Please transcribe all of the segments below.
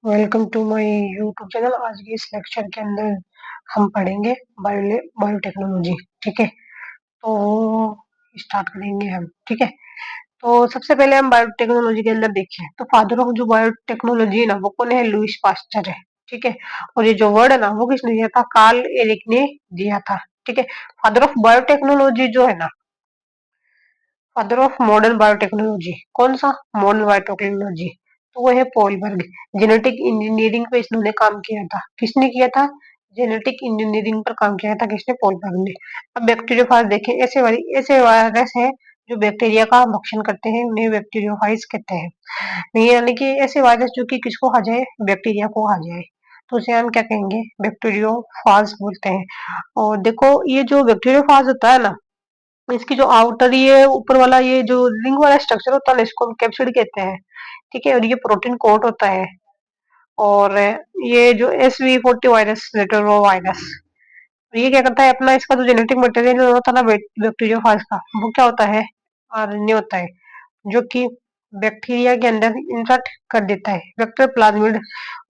Welcome to my YouTube channel. आज के इस लेक्चर के अंदर हम पढ़ेंगे बायोटेक्नोलॉजी। ठीक है, तो स्टार्ट करेंगे हम। ठीक है, तो सबसे पहले हम बायोटेक्नोलॉजी के अंदर देखें तो फादर ऑफ जो बायोटेक्नोलॉजी है ना, वो कौन है? लुईस पास्चर है। ठीक है, और ये जो वर्ड है ना, वो किसने दिया था? कार्ल एरिक ने दिया था। ठीक है, फादर ऑफ बायोटेक्नोलॉजी जो है ना, फादर ऑफ मॉडर्न बायोटेक्नोलॉजी, कौन सा? मॉडर्न बायोटेक्नोलॉजी, तो वो है पॉलबर्ग। जेनेटिक इंजीनियरिंग पे इन्होंने काम किया था। किसने किया था? जेनेटिक इंजीनियरिंग पर काम किया था। किसने? पॉलबर्ग ने। अब बैक्टीरियोफाज देखें, ऐसे वायरस है जो बैक्टीरिया का भक्षण करते हैं, उन्हें बैक्टीरियोफाइज कहते हैं। यानी कि ऐसे वायरस जो कि किसको खा जाए? बैक्टीरिया को खा जाए, तो उसे हम क्या कहेंगे? बैक्टीरियोफाज बोलते हैं। और देखो, ये जो बैक्टीरियोफाज होता है ना, इसकी जो आउटर, ये ऊपर वाला, ये जो रिंग वाला स्ट्रक्चर होता है ना, इसको हम कैप्सिड कहते हैं। ठीक है, और ये प्रोटीन कोट होता है। और ये जो SV40 वायरस, रेट्रो वायरस, ये क्या करता है? अपना इसका जो जेनेटिक मटेरियल होता है ना बैक्टीरियोफाज का, वो क्या होता है? RNA होता है, जो कि बैक्टीरिया के अंदर इंसर्ट कर देता है। वेक्टर प्लाज्मिड,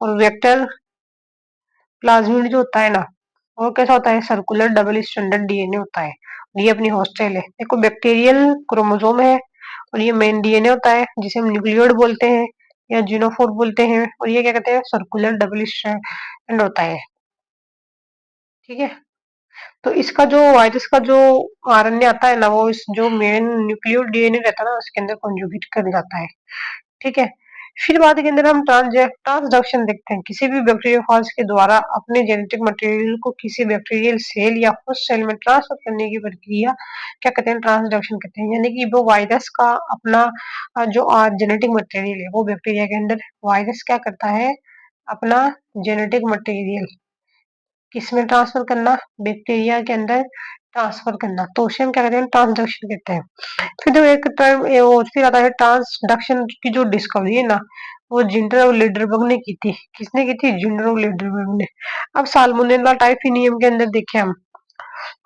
और वेक्टर प्लाज्मिड जो होता है ना, वो कैसा होता है? सर्कुलर डबल स्टैंडर्ड DNA होता है। ये अपनी हॉस्टल है। देखो, बैक्टीरियल क्रोमोसोम है, और ये मेन DNA होता है जिसे हम न्यूक्लियोइड बोलते हैं या जीनोफोर बोलते हैं। और ये क्या कहते हैं? सर्कुलर डबल स्टैंड होता है। ठीक है, तो इसका जो वायरस का जो RNA आता है ना, वो इस जो मेन न्यूक्लियोइड DNA रहता है ना, उसके अंदर कॉन्जुगेट कर जाता है। ठीक है, फिर बाद के अंदर हम ट्रांसडक्शन देखते हैं। किसी भी बैक्टीरियोफाज के द्वारा अपने जेनेटिक मटेरियल को किसी बैक्टीरियल सेल या होस्ट सेल में ट्रांसफर करने की प्रक्रिया क्या कहते हैं? ट्रांसडक्शन कहते हैं। यानी कि वो वायरस का अपना जो जेनेटिक मटेरियल है, वो बैक्टीरिया के अंदर वायरस क्या करता है? अपना जेनेटिक मटेरियल किसमें ट्रांसफर करना? बैक्टीरिया के अंदर ट्रांसफर करना, तो उसे हम क्या कहते हैं? ट्रांसडक्शन कहते हैं। फिर जो एक टर्म वो फिर आता है ट्रांसडक्शन की जो डिस्कवरी है ना, वो जिंटर और लीडरबर्ग ने की थी। किसने की थी? जिंटर और लीडरबर्ग ने। अब साल्मोनेला टाइफिनियम के अंदर देखें हम,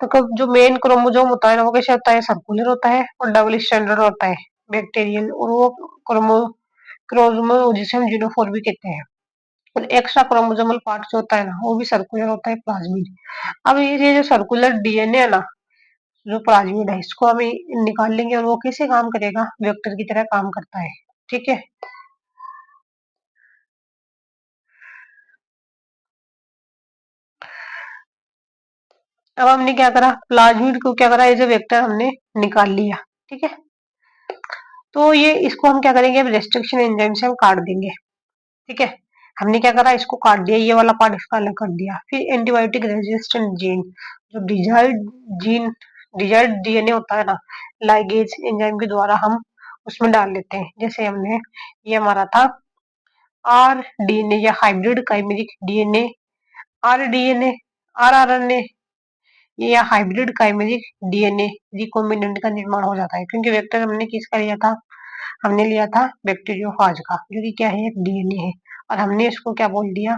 तो कब जो मेन क्रोमोसोम होता है ना, वो कैसे होता है? सर्कुलर होता है और डबल स्टैंडर्ड होता है, बैक्टीरियल। और वो क्रोमोसोम जिसे हम जीनोफोर भी कहते हैं। और एक्स्ट्रा क्रोमोसोमल पार्ट जो होता है ना, वो भी सर्कुलर होता है, प्लाज्मिड। अब ये जो सर्कुलर DNA है ना, जो प्लाज्मिड है, इसको हम निकाल लेंगे, और वो कैसे काम करेगा? वेक्टर की तरह काम करता है। ठीक है, अब हमने क्या करा? प्लाज्मिड को क्या करा? एज ए वेक्टर हमने निकाल लिया। ठीक है, तो ये इसको हम क्या करेंगे? अब रेस्ट्रिक्शन एंजाइम से हम काट देंगे। ठीक है, हमने क्या करा? इसको काट दिया, ये वाला पार्ट इसका अलग कर दिया। फिर एंटीबायोटिक रेजिस्टेंट जीन, जो जीन डिजायर्ड DNA होता है ना, लाइगेज एंजाइम के द्वारा हम उसमें डाल लेते हैं। जैसे हमने, ये हमारा था RDNA या hybrid chimeric DNA, RDNA, rRNA या हाइब्रिड काइमेरिक DNA रिकॉम्बिनेंट का निर्माण हो जाता है। क्योंकि वेक्टर हमने किसका लिया था? हमने लिया था बैक्टीरियोफाज का, जो कि क्या है? एक DNA है। और हमने इसको क्या बोल दिया?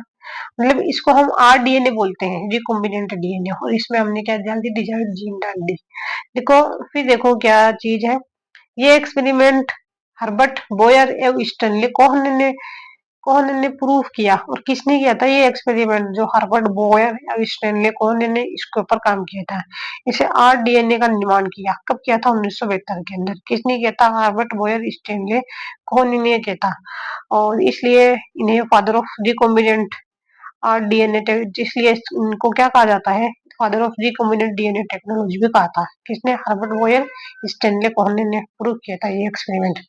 मतलब इसको हम RDNA बोलते हैं, रिकॉम्बिनेंट DNA। और इसमें हमने क्या डाल दी? डिजायर्ड जीन डाल दी। देखो, फिर देखो क्या चीज है। ये एक्सपेरिमेंट हर्बर्ट बोयर एवं स्टैनली कोहन ने प्रूव किया। और किसने किया था ये एक्सपेरिमेंट? जो हर्बर्ट बोयर एवं स्टैनली कोहन ने इसके ऊपर काम किया था। इसे RDNA का निर्माण किया। कब किया था? 1972 के अंदर। किसने किया था? हर्बर्ट बोयर स्टैनली कोहन ने किया था। और इसलिए इन्हें फादर ऑफ रिकॉम्बिनेंट RDNA, इसलिए इनको क्या कहा जाता है? Father of recombinant DNA technology भी कहा था। किसने? हर्बर्ट बोयर स्टैनली कोहन ने प्रूव किया था ये एक्सपेरिमेंट।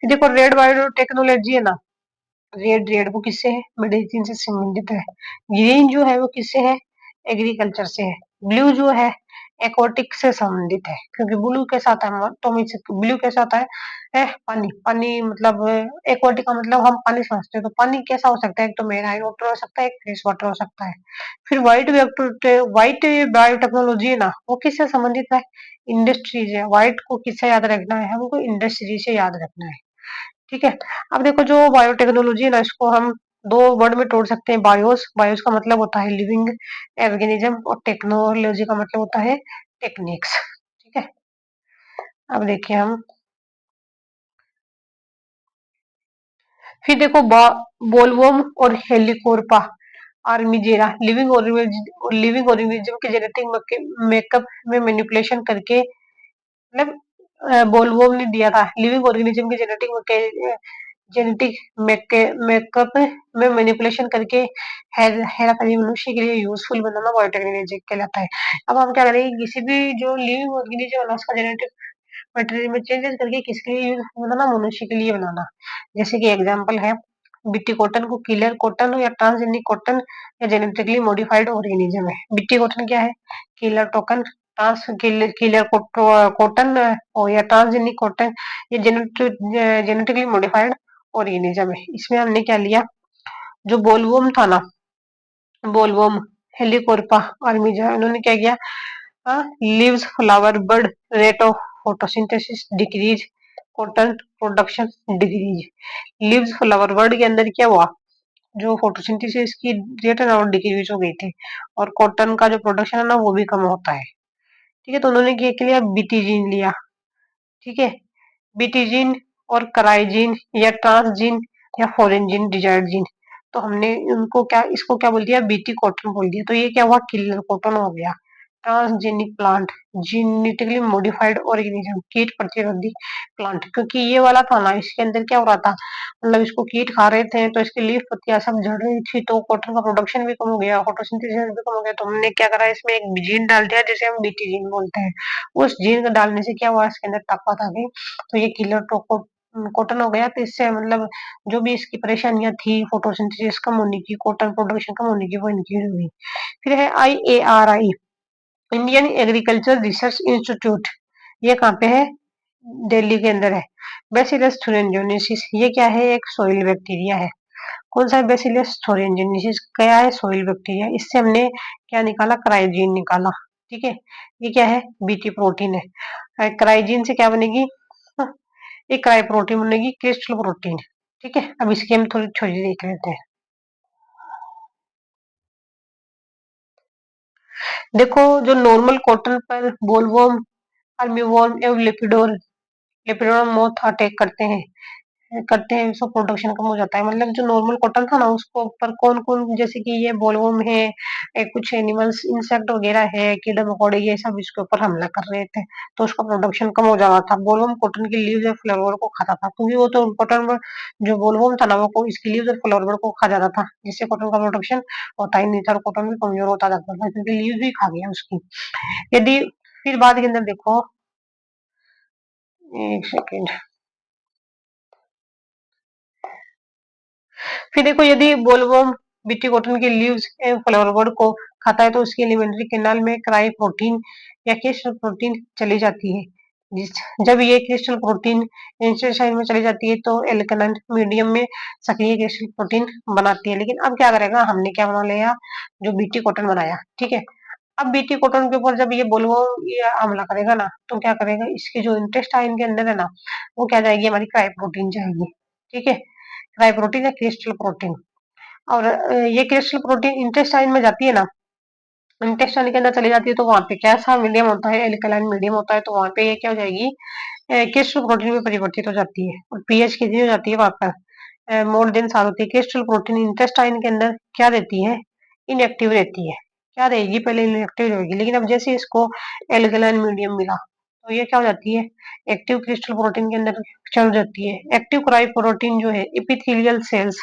देखो, रेड बायो टेक्नोलॉजी है ना, रेड रेड वो किससे है? मेडिसिन से संबंधित है। ग्रीन जो है वो किससे है? एग्रीकल्चर से है। ब्लू जो है एक्वाटिक से संबंधित है। क्योंकि ब्लू कैसा आता है? ब्लू कैसा आता है? पानी। पानी मतलब एक्वाटिक का मतलब हम पानी समझते हैं, तो पानी कैसा हो सकता है? एक तो मेराइन वाटर हो सकता है, एक फ्रेश वाटर हो सकता है। फिर व्हाइट बायोटेक्नोलॉजी है ना, वो किससे संबंधित है? इंडस्ट्रीज है। व्हाइट को किससे याद रखना है? हमको इंडस्ट्री से याद रखना है। ठीक है, अब देखो, जो बायोटेक्नोलॉजी है ना, इसको हम दो वर्ड में तोड़ सकते हैं। बायोस का मतलब होता है लिविंग ऑर्गेनिज्म, और टेक्नोलॉजी का मतलब होता है टेक्निक्स। ठीक है, अब देखिए हम फिर देखो बोलवोम और हेलिकोर्पा आर्मीजेरा लिविंग ऑर्गेनिज्म के जेनेटिक मेकअप में मैनिपुलेशन करके, मतलब बोलवोम ने दिया था लिविंग ऑर्गेनिज्म के जेनेटिक मेकअप में मैनिपुलेशन करके हेराफेरी मनुष्य के लिए यूजफुल बनाना बायोटेक्नोलॉजी कहलाता है। अब हम क्या करेंगे, किसी भी जो लिविंग ऑर्गेनिज्म है उसका जेनेटिक मटेरियल में चेंजेस करके किसके लिए यूज बनाना, मनुष्य के लिए बनाना। जैसे कि एग्जांपल है, बीटी कॉटन को किलर कॉटन या ट्रांसजेनिक कॉटन या जेनेटिकली मॉडिफाइड ऑर्गेनिज्म है। बीटी कॉटन क्या है, किलर टोकन किलर कॉटन और या ट्रांसजेनिक कॉटन, ये जेनेटिकली मॉडिफाइड ऑर्गेनिज्म है। इसमें हमने क्या लिया, जो बोलवोम था ना, बोलवोम हेलिकोर्पा आर्मीजा, इन्होंने क्या किया, leaves flower bud rate of photosynthesis decreases cotton production decreases. Leaves flower bud के अंदर क्या हुआ, जो फोटोसिंथेसिस की रेट है ना वो डिक्रीज हो गई थी, और कॉटन का जो प्रोडक्शन है ना वो भी कम होता है। ठीक है, तो उन्होंने क्या लिया, बीटीजीन लिया। ठीक है, बीटीजीन और कराइजीन या ट्रांसजीन या फोरेनजीन डिजायर्ड जीन, तो हमने उनको क्या, इसको क्या बोल दिया, बीटी कॉटन बोल दिया। तो ये क्या हुआ, किलर कॉटन हो गया। Transgenic plant genetically modified organism कीट प्रतिरोधी प्लांट, क्योंकि ये वाला था ना इसके अंदर क्या हो रहा था, मतलब इसको कीट खा रहे थे तो इसकी लीफ पत्तियां सब झड़ रही थी, तो कॉटन का प्रोडक्शन भी कम हो गया, फोटोसिंथेसिस भी कम हो गया। तो हमने क्या करा, इसमें एक जीन डाल दिया जिसे हम बीटी जीन बोलते हैं। उस जीन को डालने से क्या हुआ, इसके अंदर ताकत आ गई, तो ये किलर कॉटन हो गया। तो इससे मतलब जो भी इसकी परेशानियां थी फोटोसिंथेसिस कम होने की, कॉटन प्रोडक्शन कम होने की, वो इनक्रीज हुई। फिर है IARI, Indian agriculture research institute, ये कहाँ पे है, दिल्ली के अंदर है। बेसिलस थुरिनजेनेसिस, ये क्या है, एक सोइल बैक्टीरिया है। कौन सा बेसिलस थुरिनजेनेसिस, क्या है, सोइल बैक्टीरिया। इससे हमने क्या निकाला, क्राइजीन निकाला। ठीक है, ये क्या है, बीटी प्रोटीन है। क्राइजीन से क्या बनेगी, हाँ, एक क्राई प्रोटीन बनेगी, क्रिस्टल प्रोटीन। ठीक है, अब इसकी हम थोड़ी थोड़ी देख लेते हैं। देखो, जो नॉर्मल कॉटन पर बोलवॉर्म, आर्मीवॉर्म एवं लेपिडोरम मोथ अटैक करते हैं उसका प्रोडक्शन कम हो जाता है। मतलब जो नॉर्मल कॉटन था ना उसको ऊपर कौन कौन, जैसे कि ये बोलवॉर्म है, कुछ एनिमल्स इंसेक्ट वगैरह है, कीड़े मकोड़े, ये सब इसके ऊपर हमला कर रहे थे, तो उसका प्रोडक्शन कम हो जाता था। बोलवॉर्म कॉटन की लीव्स और फ्लावर को खाता था, क्योंकि वो तो कॉटन में जो बोलवॉर्म था ना वो इसकी लीव्स और फ्लावर को खा जाता था, जिससे कॉटन का प्रोडक्शन होता ही नहीं था और कॉटन भी कमजोर होता जाता था, क्योंकि लीव्स भी खा गया उसकी। यदि फिर बाद के अंदर देखो, एक सेकेंड, फिर देखो, यदि बोलवर्म बीटी कॉटन के लीव्स एवं फ्लावर को खाता है तो उसकी एलिमेंट्री कैनाल में क्राई प्रोटीन या क्रिस्टल प्रोटीन चली जाती है। जिस जब ये क्रिस्टल प्रोटीन इंटेस्टाइन में चली जाती है तो एल्कलाइन मीडियम में सक्रिय क्रिस्टल प्रोटीन बनाती है। लेकिन अब क्या करेगा, हमने क्या बना लिया, जो बीटी कॉटन बनाया। ठीक है, अब बीटी कॉटन के ऊपर जब ये बोलवर्म ये हमला करेगा ना, तो क्या करेगा, इसके जो इंटेस्टाइन के अंदर है ना वो क्या जाएगी, हमारी क्राई प्रोटीन जाएगी। ठीक है, क्राई प्रोटीन या क्रिस्टल प्रोटीन। और ये क्रिस्टल प्रोटीन इंटेस्टाइन में जाती है ना, इंटेस्टाइन के अंदर चली जाती है, तो वहां पे कैसा मीडियम होता है, एल्कलाइन मीडियम होता है, तो वहां पे ये क्या हो जाएगी, क्रिस्टल प्रोटीन में परिवर्तित हो जाती है, और पीएच कितनी हो जाती है वहां पर, मोर देन 7 होती है। क्रिस्टल प्रोटीन इंटेस्टाइन के अंदर क्या रहती है, इनएक्टिव रहती है। क्या रहेगी, पहले इनएक्टिव रहेगी, लेकिन अब जैसे इसको एल्कलाइन मीडियम मिला तो ये क्या हो जाती है, एक्टिव क्रिस्टल प्रोटीन के अंदर चल जाती है। एक्टिव क्राई प्रोटीन जो है एपिथेलियल सेल्स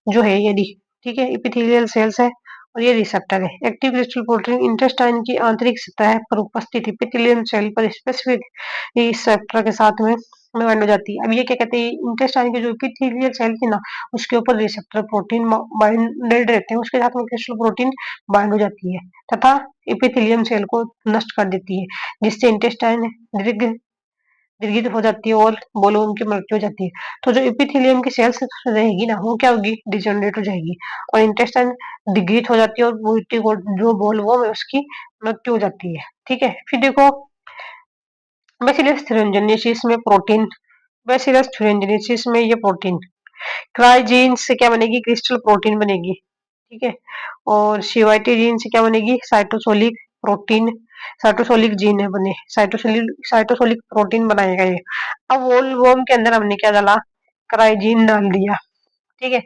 जो है ये ठीक है, एपिथेलियल सेल्स है और ये रिसेप्टर है। एक्टिव क्रिस्टल प्रोटीन इंटेस्टाइन की आंतरिक सतह पर उपस्थित एपिथेलियम सेल पर स्पेसिफिक रिसेप्टर के साथ में बाइंड हो जाती है। अब ये क्या कहते हैं, इंटेस्टाइन की जो एपिथेलियल सेल थी ना उसके ऊपर रिसेप्टर प्रोटीन बाइंडेड रहते हैं, उसके साथ में क्रिस्टल प्रोटीन बाइंड हो जाती है तथा एपिथेलियम सेल को नष्ट कर देती है, जिससे इंटेस्टाइन निर्गीत हो जाती है और बोलून की मृत्यु हो जाती है। तो जो एपिथेलियम की सेल्स रहेगी ना वो क्या होगी, डिजनरेट हो जाएगी और इंटेस्टाइन डिग्रीट हो जाती है और जो बोलवॉर्म है उसकी मृत्यु हो जाती है। ठीक है, फिर देखो, बैसिलस thuringiensis में प्रोटीन, बैसिलस thuringiensis में ये प्रोटीन क्राइजीन से क्या बनेगी, क्रिस्टल प्रोटीन बनेगी। ठीक है, और शिवाइटी जीन से क्या बनेगी, साइटोसोलिक प्रोटीन, साइटोसोलिक जीन है बने, साइटोसोलिक प्रोटीन बनाएगा ये। अब वोल वोम के अंदर हमने क्या डाला, क्राइजीन डाल दिया। ठीक है।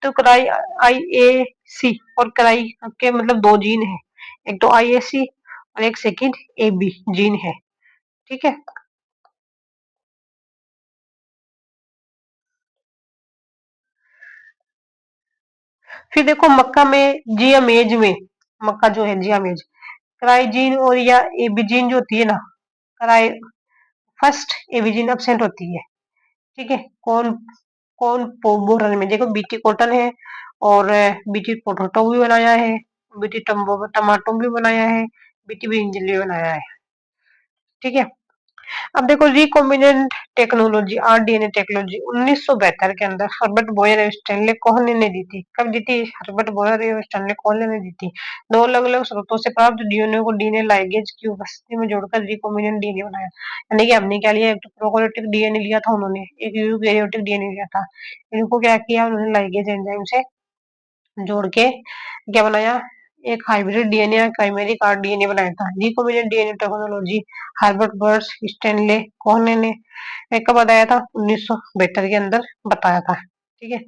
तो क्राई IAC और क्राई के मतलब दो जीन है, एक तो IAC और एक सेकंड AB जीन है, ठीक है। फिर देखो मक्का में जियामेज में, मक्का जो है जियामेज, क्राइजीन और या एबीजीन जो होती है ना, क्राई फर्स्ट एबीजीन एब्सेंट होती है, ठीक है। कौन कौन बोरन में देखो बीटी कॉटन है, और बीटी पोटैटो भी बनाया है, बीटी टमाटो भी बनाया है, बीटी ब्रिंजल भी बनाया है, ठीक है। अब देखो रिकॉम्बिनेंट टेक्नोलॉजी, आरडीएनए टेक्नोलॉजी 1972 के अंदर हर्बर्ट बॉयर और स्टैनले कोहन ने दी थी। कब दी थी? हर्बर्ट बॉयर और स्टैनले कोहन ने दी थी। दो अलग अलग स्रोतों से प्राप्त डीएनए को डीएनए लाइगेज की उपस्थिति में जोड़कर रिकॉम्बिनेंट डीएनए बनाया। यानी कि हमने क्या लिया, एक तो प्रोकैरियोटिक डीएनए लिया था उन्होंने, एक यूकैरियोटिक डीएनए लिया था। इनको क्या किया उन्होंने, लाइगेज एंजाइम से जोड़ के क्या बनाया, एक हाइब्रिड डीएनए या काइमेरिक आरडीएनए बनाया था। रिकॉम्बिनेंट डीएनए टेक्नोलॉजी हार्बर्ट बर्ड्स स्टैनले कोहन ने कब बताया था? 1972 के अंदर बताया था, ठीक है।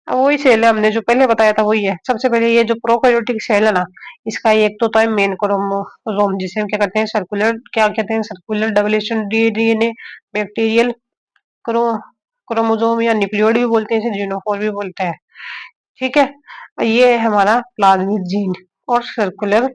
अब वही सेल है, हमने जो पहले बताया था वही है। सबसे पहले ये जो प्रोकैरियोटिक सेल है ना, इसका एक तो होता है मेन क्रोमोसोम, जिसे हम क्या कहते हैं, सर्कुलर, क्या कहते हैं, circular double stranded DNA, bacterial crow chromosome या न्यूक्लियोइड भी बोलते हैं, इसे जीनोफोर भी बोलते हैं, ठीक है। ये है हमारा प्लाज्मिड जीन, और सर्कुलर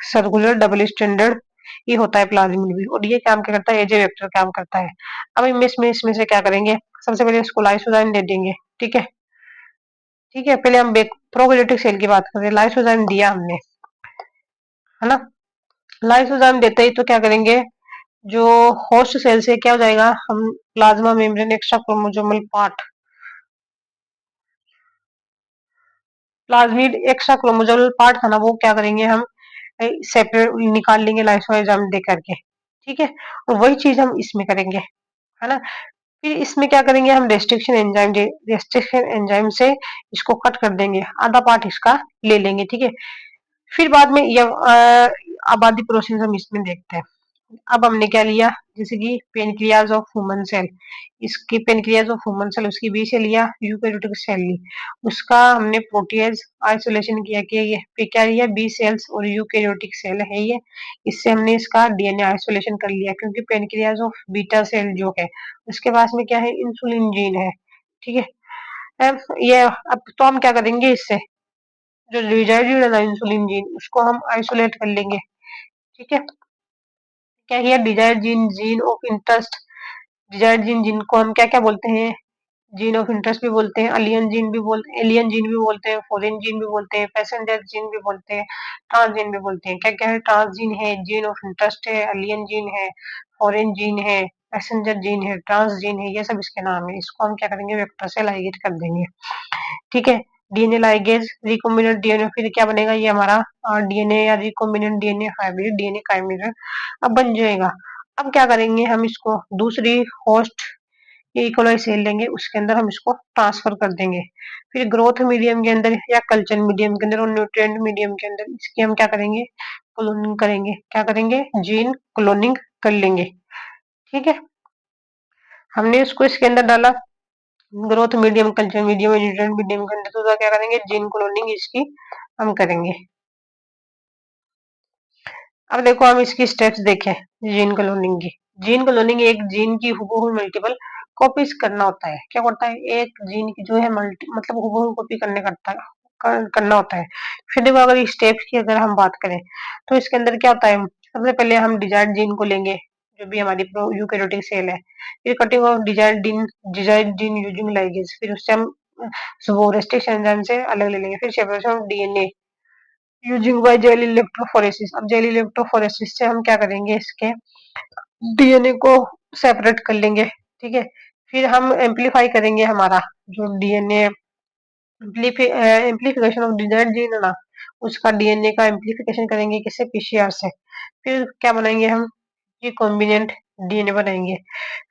सर्कुलर डबल स्टैंडर्ड ये होता है प्लाज्मिड भी, और ये काम क्या करता है, एजे वेक्टर काम करता है। अब इसमें से क्या करेंगे, सबसे पहले इसको लाइसोजाइम दे देंगे, ठीक है। ठीक है, पहले हम प्रोकैरियोटिक सेल की बात करें, लाइसोजाइम दिया हमने, है ना। लाइसोजाइम देते ही तो क्या करेंगे, जो होस्ट सेल से क्या हो जाएगा, हम plasma membrane extra chromosomal part, plasmid extra chromosomal part था ना, वो क्या करेंगे हम सेपरेट निकाल लेंगे लाइसोजाइम दे करके, ठीक है। और वही चीज हम इसमें करेंगे, है ना। फिर इसमें क्या करेंगे हम, रेस्ट्रिक्शन एंजाइम से इसको कट कर देंगे, आधा पार्ट इसका ले लेंगे, ठीक है। फिर बाद में ये आबादी प्रोसेस हम इसमें देखते हैं। अब हमने क्या लिया, जैसे कि पेनक्रियाज ऑफ ह्यूमन सेल, इसकी पेनक्रियाज ऑफ ह्यूमन सेल उसकी बी से लिया, यूकैरियोटिक सेल ली, उसका हमने प्रोटीज आइसोलेशन किया कि ये क्या लिया, बी सेल्स और यूकैरियोटिक सेल है ये, इससे हमने इसका डीएनए आइसोलेशन कर लिया, क्योंकि पेनक्रियाज ऑफ बीटा सेल जो है उसके पास में क्या है, इंसुलिन जीन है, ठीक है। अब तो हम क्या करेंगे, इससे जो डिजाइडेड है इंसुलिन जीन उसको हम आइसोलेट कर लेंगे, ठीक है। क्या किया, desired gene, gene of interest, desired gene जिनको हम क्या क्या बोलते हैं, जीन ऑफ इंटरेस्ट भी बोलते हैं, एलियन जीन भी बोलते हैं, फॉरेन जीन भी बोलते हैं, पैसेंजर जीन भी बोलते हैं, ट्रांस जीन भी बोलते हैं। क्या क्या है, ट्रांस जीन है, जीन ऑफ इंटरेस्ट है, एलियन जीन है, फॉरेन जीन है, पैसेंजर जीन है, ट्रांस जीन है, ये सब इसके नाम है। इसको हम क्या करेंगे, वेक्टर से लाइगेट कर देंगे, ठीक है। डीएनए लाइगेज रिकॉम्बिनेंट डीएनए, फिर क्या बनेगा, ये हमारा डीएनए या recombinant DNA hybrid DNA chimera अब बन जाएगा। अब क्या करेंगे, हम इसको दूसरी होस्ट इकोलाई सेल लेंगे, उसके अंदर हम इसको ट्रांसफर कर देंगे। फिर ग्रोथ मीडियम के अंदर या कल्चर मीडियम के अंदर और न्यूट्रिएंट मीडियम के अंदर इसकी हम क्या करेंगे, क्लोनिंग करेंगे। क्या करेंगे, जीन क्लोनिंग कर लेंगे, ठीक है। हमने इसको इसके अंदर डाला, growth medium, culture medium, nutrient medium के अंदर, तो क्या करेंगे, जीन क्लोनिंग इसकी हम करेंगे। अब देखो हम इसकी स्टेप्स देखें जीन क्लोनिंग की। जीन क्लोनिंग एक जीन की हूबहू मल्टीपल कॉपीज करना होता है। क्या करता है, एक जीन की जो है मल्टी मतलब हूबहू कॉपी करना होता है। फिर देखो अगर स्टेप्स की अगर हम बात करें तो इसके अंदर क्या होता है, सबसे पहले हम डिजायर्ड जीन को लेंगे, जो भी हमारी यूकैरियोटिक सेल है। फिर cutting of desired gene using ligase, फिर उससे हम वो रेस्ट्रिक्शन एंजाइम से अलग ले लेंगे। फिर separation of DNA using by gel electrophoresis. अब जेल इलेक्ट्रोफोरेसिस से हम क्या करेंगे, इसके डीएनए को सेपरेट कर लेंगे, ठीक है। फिर हम एम्पलीफाई करेंगे हमारा जो DNA, amplification of desired gene है ना, उसका डीएनए का एम्पलीफिकेशन करेंगे, किससे, पीसीआर से। फिर क्या बनाएंगे हम, ये कॉम्बिनेंट डीएनए बनाएंगे।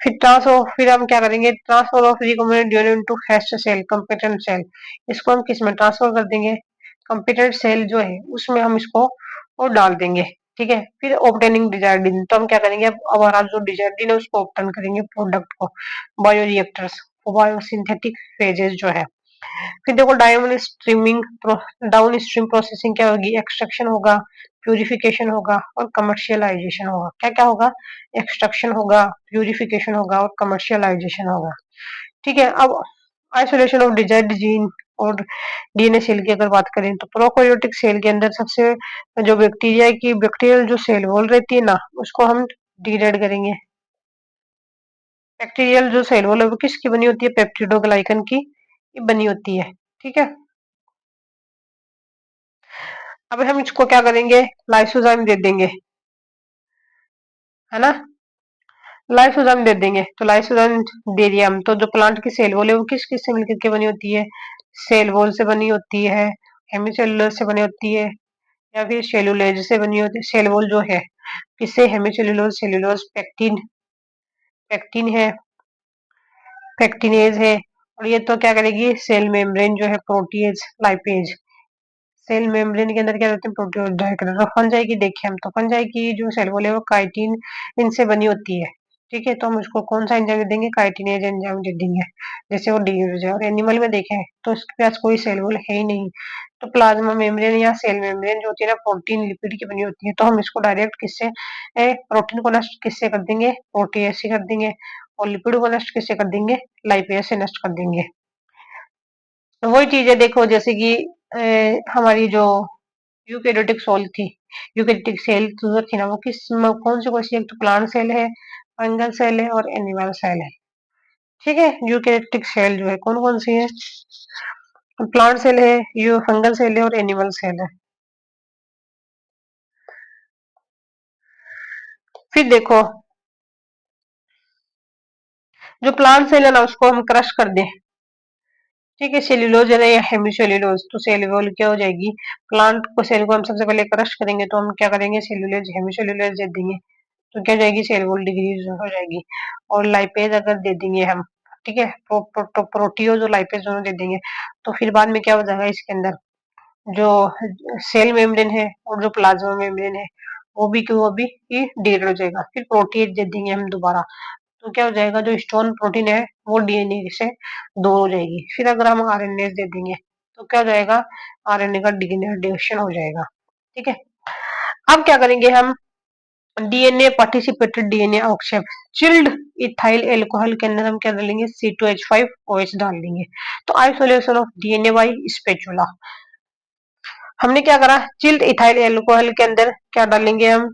फिर हम क्या करेंगे, transfer of recombinant DNA into host cell, competent cell. इसको हम किस में ट्रांसफर कर देंगे, कंप्यूटर सेल जो है उसमें हम इसको और डाल देंगे, ठीक है। फिर ऑब्टेनिंग डिजायर्डिन, तो हम क्या करेंगे, अब हमारा जो डिजायर्डिन है उसको ऑब्टेन करेंगे प्रोडक्ट को बायोरिएक्टर्स, बायोसिंथेटिक फेजेस जो है। फिर देखो डाउन स्ट्रीम प्रोसेसिंग क्या होगी, एक्सट्रैक्शन होगा, प्यूरिफिकेशन होगा और कमर्शियलाइजेशन होगा। क्या क्या होगा, एक्सट्रैक्शन होगा, प्यूरिफिकेशन होगा और कमर्शियलाइजेशन होगा। ठीक है, अब आइसोलेशन ऑफ डिजायर्ड जीन और डीएनए सेल की अगर बात करें तो प्रोकैरियोटिक सेल के अंदर सबसे जो बैक्टीरियल जो सेल वॉल रहती है ना, उसको हम डिग्रेड करेंगे। बैक्टीरियल जो सेल वॉल है वो किसकी बनी होती है, पेप्टिडोग्लाइकन की बनी होती है। ठीक है, अब हम इसको क्या करेंगे, लाइसोजाइम दे देंगे, है ना। लाइसोजाइम दे देंगे तो लाइसोजाइम दे दिया हम, तो जो प्लांट की सेल वॉल है वो किस किस से मिलकर के बनी होती है, सेल वॉल से बनी होती है, हेमिसेलुलर से बनी होती है या फिर सेलुलोज से बनी होती है। सेल वॉल जो है किससे, हेमिसेलुलोज, सेलुलोज, पेक्टिन, पेक्टिन है, पेक्टिनेज है। और ये तो क्या करेगी, सेल मेम्ब्रेन जो है प्रोटीएज, लाइपेज। सेल मेम्ब्रेन के अंदर क्या रहते हैं, प्रोटीन। तो फंजाई की देखिए हम, तो फंजाई की जो सेल वॉल है वो काइटिन इनसे बनी होती है। ठीक है, तो हम उसको कौन सा एंजाइम दे देंगे, काइटिनेज एंजाइम दे देंगे, जैसे वो डिग्रेड हो जाए। और एनिमल में देखें तो उसके पास कोई सेल वॉल है ही नहीं, तो प्लाज्मा मेम्ब्रेन या सेल मेम्ब्रेन जो होती है ना, प्रोटीन लिपिड की बनी होती है। तो हम इसको डायरेक्ट किससे, प्रोटीन को नष्ट किससे कर देंगे, प्रोटीएज से कर देंगे, और लिपिड को नष्ट किससे कर देंगे, लाइपेज से नष्ट कर देंगे। तो वही चीज है, देखो जैसे कि हमारी जो यूकेरियोटिक सेल थी, यूकेरियोटिक सेल जो थी ना, वो कौन सी, एक तो प्लांट सेल है, फंगल सेल है और एनिमल सेल है। ठीक है, यूकेरियोटिक सेल जो है कौन कौन सी है, प्लांट सेल है, यू फंगल सेल है और एनिमल सेल है। फिर देखो जो प्लांट सेल है ना, उसको हम क्रश कर दें। ठीक है, सेल्यूलोज है या हेमिसेल्यूलोज, तो सेल्यूलोज क्या हो जाएगी, प्लांट को सेल को हम सबसे पहले क्रश करेंगे तो हम क्या करेंगे, सेल्यूलोज हेमिसेल्यूलोज दे देंगे, तो क्या हो जाएगी, सेल डिग्रीज हो जाएगी। और लाइपेज अगर दे देंगे हम, ठीक है, प्रोटीओज और लाइपेज दोनों दे देंगे, तो फिर बाद में क्या हो जाएगा, इसके अंदर जो सेल मेम्ब्रेन है और जो प्लाज्मा मेम्ब्रेन है वो भी डिग्रेड हो जाएगा। फिर प्रोटीन दे देंगे हम दोबारा, तो क्या हो जाएगा, जो स्टोन प्रोटीन है वो डीएनए से दूर हो जाएगी। फिर अगर हम आरएनए दे देंगे तो क्या हो जाएगा, आरएनए का डिग्रेडेशन हो जाएगा। ठीक है, अब क्या करेंगे हम, डीएनए पार्टिसिपेटेड डीएनए ऑक्सेप चिल्ड इथाइल एल्कोहल के अंदर हम क्या डालेंगे, C2H5OH डाल देंगे। तो isolation of DNA by spatula, हमने क्या करा, चिल्ड इथाइल एल्कोहल के अंदर क्या डालेंगे हम,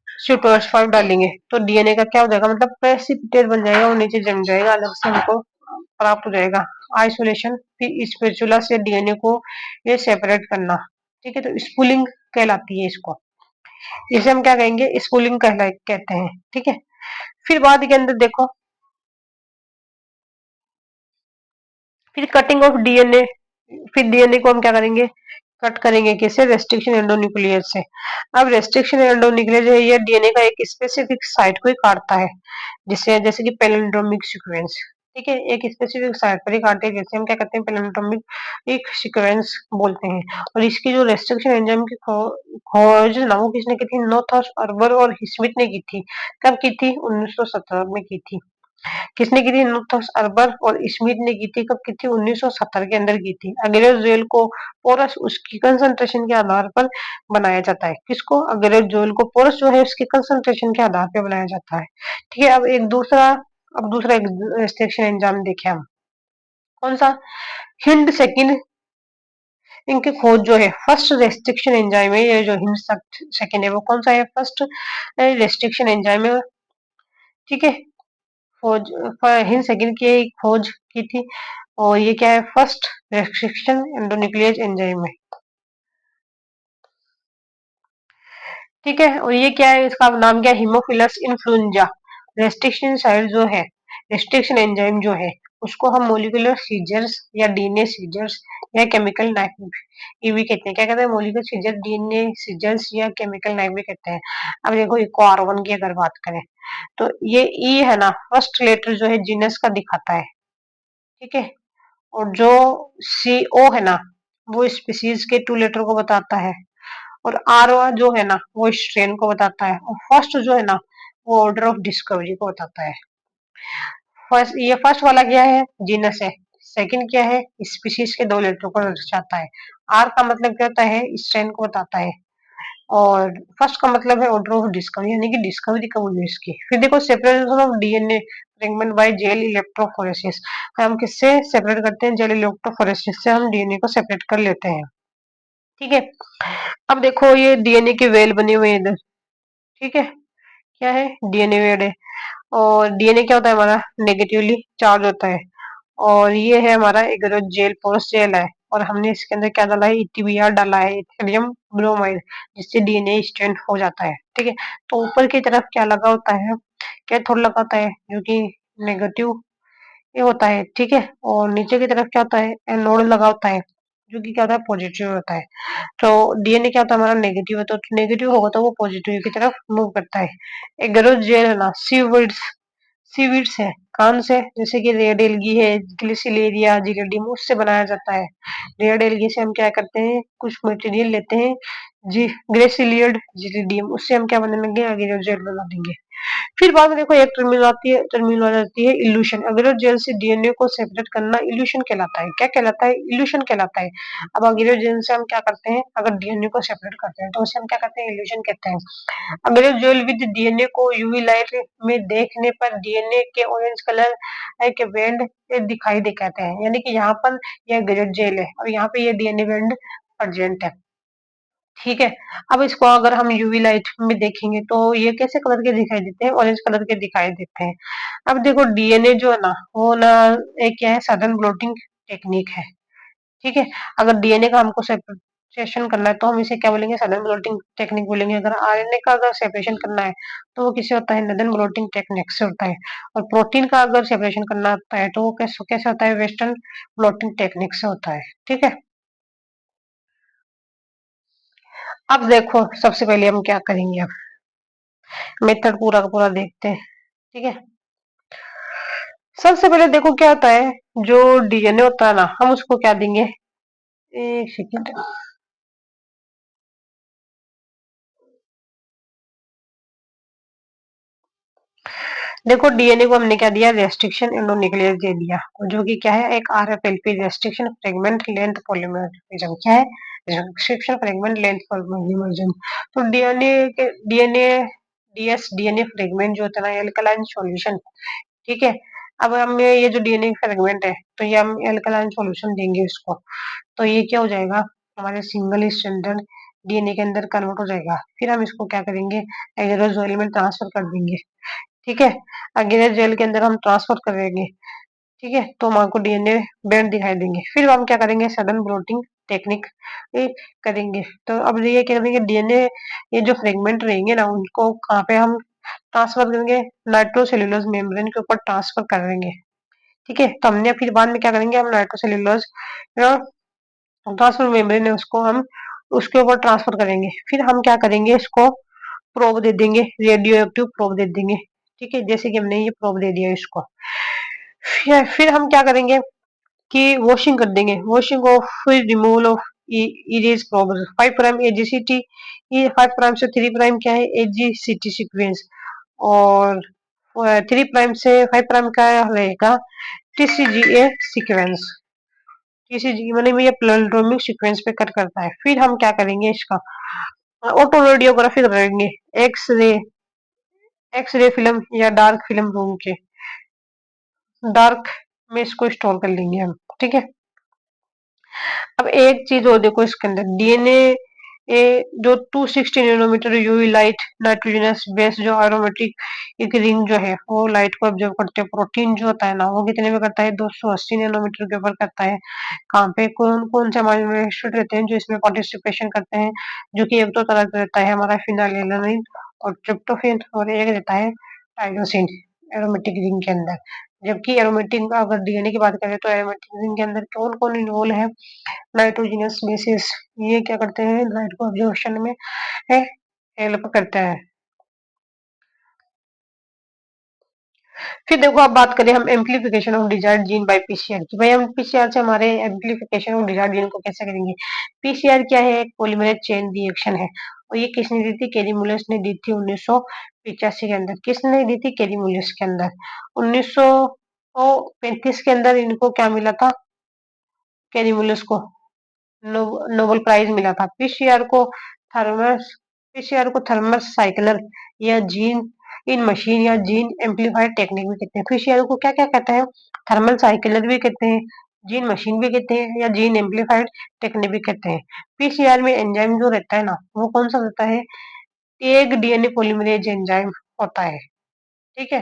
C2H5 डालेंगे, तो डीएनए का क्या हो जाएगा, मतलब प्रेसिपिटेट बन जाएगा, वो नीचे जम जाएगा, अलग से हमको प्राप्त हो जाएगा। आइसोलेशन, फिर स्पेचुला से डीएनए को ये सेपरेट करना। ठीक है, तो स्पूलिंग कहलाती है इसको, इसे हम क्या कहेंगे, स्पूलिंग कहते हैं। ठीक है, फिर बाद के अंदर देखो, फिर कटिंग ऑफ डीएनए, फिर डीएनए को हम क्या करेंगे, कट करेंगे, किससे, रेस्ट्रिक्शन एंडोन्यूक्लियस से। अब रेस्ट्रिक्शन एंडोन्यूक्लियस जो है ये डीएनए का एक स्पेसिफिक साइट को ही काटता है, जिससे जैसे कि पैलिंड्रोमिक सीक्वेंस। ठीक है, एक स्पेसिफिक साइट पर ही काटते हैं, जैसे हम क्या करते हैं, पैलिंड्रोमिक एक सीक्वेंस बोलते हैं। और इसकी जो रेस्ट्रिक्शन एंजाइम की खोज ना, वो किसने की थी, नॉर्थस अर्बर और स्मिथ ने की थी। कब की थी, 1970 में की थी। किसने की थी, नुथस अर्बर और स्मिथ ने की थी, कब की थी, 1970 के अंदर की थी। अगेरस जेल को पोरस उसकी कंसंट्रेशन के आधार पर बनाया जाता है, किसको, अगेरस जेल को पोरस जो है उसकी कंसंट्रेशन के आधार पर बनाया जाता है। ठीक है, अब दूसरा रेस्ट्रिक्शन एंजाइम देखें हम, कौन सा, हिंद सेकंड, इनकी खोज जो है, फर्स्ट रेस्ट्रिक्शन एंजाइम है ये जो हिंद सेकंड है, वो कौन सा है, फर्स्ट रेस्ट्रिक्शन एंजाइम है। ठीक है, खोज हिंद सेकंड की खोज की थी, और ये क्या है, फर्स्ट रेस्ट्रिक्शन एंडोन्यूक्लियस एंजाइम है। ठीक है, और ये क्या है, इसका नाम क्या है, हीमोफिलस इन्फ्लुएंजा। रेस्ट्रिक्शन साइट जो है, रेस्ट्रिक्शन एंजाइम जो है, उसको हम मोलिकुलर सीजर्स या डीएनए सीजर्स या केमिकल नाइफ ये भी कहते हैं। क्या कहते हैं, मोलिकुलर सीजर, डीएनए सीजर्स या केमिकल नाइफ भी कहते हैं। अब देखो इको R1 की अगर बात करें तो ये ई है ना, फर्स्ट लेटर जो है जीनस का दिखाता है। ठीक है, और जो CO है ना, वो स्पीसीज के 2 लेटर को बताता है। और R जो है ना, वो स्ट्रेन को बताता है। और फर्स्ट जो है ना, वो ऑर्डर ऑफ डिस्कवरी को बताता है। फर्स्ट वाला क्या है, जीनस है। सेकंड क्या है, स्पीशीज के दो लेटरों को दर्शाता है। आर का मतलब क्या होता है, स्ट्रेन को बताता है। और फर्स्ट का मतलब है ऑर्डर ऑफ डिस्कवरी, यानी कि डिस्कवरी कब हुई इसकी। फिर देखो separation of DNA fragment by gel electrophoresis, हम किससे सेपरेट करते हैं, जेल इलेक्ट्रोफोरेसिस से हम डीएनए को सेपरेट कर लेते हैं। ठीक है, अब देखो ये डीएनए के वेल बने हुए हैं इधर। ठीक है, क्या है, डीएनए वेल है। और डीएनए क्या होता है हमारा, नेगेटिवली चार्ज होता है। और ये है हमारा एगरोस जेल, पोरस जेल है। और हमने इसके अंदर क्या डाला है, ईटीबीआर डाला है, इथेरियम ब्रोमाइड, जिससे डीएनए स्ट्रेंथ हो जाता है। ठीक है, तो ऊपर की तरफ क्या लगा होता है, कैथोड लगा होता है, जो कि नेगेटिव ये होता है। ठीक है, और नीचे की तरफ क्या होता है, एनोड लगा होता है, जो कि क्या होता है, पॉजिटिव होता है। तो डीएनए क्या होता है हमारा, नेगेटिव है, तो नेगेटिव होगा तो वो पॉजिटिव की तरफ मूव करता है। एगरोस जेल है ना, सीवीड्स है, कौन से, जैसे कि रेड एल्गी है, ग्लिसिलेरिया जिरेडियम, उससे बनाया जाता है। रेड एल्गी से हम क्या करते हैं, कुछ मटेरियल लेते हैं, जी ग्रेसिलियड जिरेडियम, उससे हम क्या बनाने लगे, आगे जेल बना देंगे। फिर बाद में देखो एक टर्मिनल आ जाती है इल्यूशन। अगर जेल से डीएनए को सेपरेट करना इल्यूशन कहलाता है। क्या कहलाता है, इल्यूशन कहलाता है। अब अगर जेल से हम क्या करते हैं, अगर डीएनए को सेपरेट करते हैं तो उसे हम क्या करते हैं, इल्यूशन कहते हैं। अगर जेल विद डीएनए को यूवी लाइट में देखने पर डीएनए के ऑरेंज कलर के बैंड दिखाई दे कहते हैं, यानी कि यहाँ पर यह ग्रेड जेल है और यहाँ पे ये डीएनए बैंड प्रेजेंट है। ठीक है, अब इसको अगर हम यूवी लाइट में देखेंगे तो ये कैसे कलर के दिखाई देते हैं, ऑरेंज कलर के दिखाई देते हैं। अब देखो डीएनए जो है ना, वो ना एक क्या है, सडन ब्लोटिंग टेक्निक है। ठीक है, अगर डीएनए का हमको सेपरेशन करना है तो हम इसे क्या बोलेंगे, सडन ब्लोटिंग टेक्निक बोलेंगे। अगर आरएनए का अगर सेपरेशन करना है तो वो किससे होता है, नदन ब्लोटिंग टेक्निक से होता है। और प्रोटीन का अगर सेपरेशन करना होता है तो वो कैसे कैसे होता है, वेस्टर्न ब्लोटिंग टेक्निक से होता है। ठीक है, अब देखो सबसे पहले हम क्या करेंगे, अब मेथड पूरा का पूरा देखते हैं। ठीक है, सबसे पहले देखो क्या होता है, जो डीएनए होता है ना, हम उसको क्या देंगे, एक सेकेंड। देखो डीएनए को हमने क्या दिया, रेस्ट्रिक्शन एंडोन्यूक्लियस दे दिया, जो कि क्या है, एक आरएफएलपी, रेस्ट्रिक्शन फ्रेगमेंट लेंथ पॉलीमरिज्म। क्या है, रेस्ट्रिक्शन फ्रेगमेंट लेंथ पॉलीमरिज्म। तो डीएनए फ्रेगमेंट जो होता है ना, एल्कलाइन सॉल्यूशन। ठीक है, अब हमें ये जो डीएनए फ्रेगमेंट है तो ये हम एल्कलाइन सॉल्यूशन देंगे इसको, तो ये क्या हो जाएगा, हमारे सिंगल स्टैंडर्ड डीएनए के अंदर कन्वर्ट हो जाएगा। फिर हम इसको क्या करेंगे, एरोजोल में ट्रांसफर कर देंगे। ठीक है, अगेनस्ट जेल के अंदर हम ट्रांसफर करेंगे। ठीक है, तो हम आपको डीएनए बैंड दिखाई देंगे। फिर हम क्या करेंगे, सडन ब्लोटिंग टेक्निक करेंगे। तो अब ये क्या करेंगे, डीएनए ये जो फ्रेगमेंट रहेंगे ना, उनको कहाँ पे हम ट्रांसफर करेंगे, नाइट्रोसेल्यूलोज मेम्ब्रेन के ऊपर ट्रांसफर करेंगे। ठीक है, तो हमने फिर बाद में क्या करेंगे, हम नाइट्रोसेल्यूलोज ट्रांसफर मेम्ब्रेन है उसको हम उसके ऊपर ट्रांसफर करेंगे। फिर हम क्या करेंगे, इसको प्रोब दे देंगे, रेडियो एक्टिव प्रोब दे देंगे। ठीक है, जैसे कि हमने ये प्रोब दे दिया इसको। फिर हम क्या करेंगे कि वॉशिंग कर देंगे, वॉशिंग ऑफ, फिर removal of erase probe. 5 prime AGCT, ये 5 प्राइम से 3 प्राइम क्या है, एजीसीटी सीक्वेंस। और 3 प्राइम से 5 प्राइम का रहेगा टीसीजीए सीक्वेंस। टीसीजी मतलब ये प्लेटोमिक सीक्वेंस पे कट करता है। फिर हम क्या करेंगे, इसका ऑटो रेडियोग्राफी करेंगे, X ray, X ray film या डार्क फिल्म रूम के डार्क में इसको स्टोर कर लेंगे हम। ठीक है, अब एक चीज और देखो इसके अंदर, डीएनए जो 260 nanometer UV light nitrogenous base जो एरोमेटिक एक रिंग जो है वो लाइट को ऑब्जर्व करते हैं। प्रोटीन जो होता है ना, वो कितने में करता है, 280 नैनोमीटर के ऊपर करता है। कहाँ पे, कौन कौन से अमाइनो एसिड रहते हैं जो इसमें पार्टिसिपेशन करते हैं, जो कि एक तो तरह का रहता है हमारा फिनाइलैलानाइन और ट्रिप्टोफैन, और एक रहता है टाइरोसिन एरोमेटिक रिंग के अंदर। जबकि एरोमेटिक अगर डीएनए की बात करें तो एरोमेटिक रिंग के अंदर कौन कौन इन्वॉल्व है, नाइट्रोजनस बेसिस, ये क्या करते हैं, लाइट को ऑब्जर्वेशन में हेल्प करता है। फिर देखो अब बात करें हम amplification of desired gene by PCR की, भाई हम पीसीआर से हमारे एम्प्लीफिकेशन ऑफ डिजायर्ड जीन को कैसे करेंगे। पीसीआर क्या है, एक पॉलीमरेज चेन रिएक्शन है, और ये किसने दी थी, कैरीमुलस ने दी थी 1985 के अंदर। किसने दी थी, कैरीमुलस के अंदर 1900 तो 35 के अंदर इनको क्या मिला था, कैनिमुलस को नोबेल प्राइज मिला था। थर्मस पीसीआर को थर्मस साइक्लर या जीन इन मशीन या जीन एम्पलीफायर टेक्निक भी कहते हैं। पीसीआर को क्या क्या कहते हैं, थर्मल साइक्लर भी कहते हैं, जीन मशीन भी कहते हैं, या जीन एम्पलीफायर टेक्निक भी कहते हैं। पीसीआर में एंजाइम जो रहता है ना, वो कौन सा रहता है, एक डीएनए पॉलीमरेज एंजाइम होता है। ठीक है,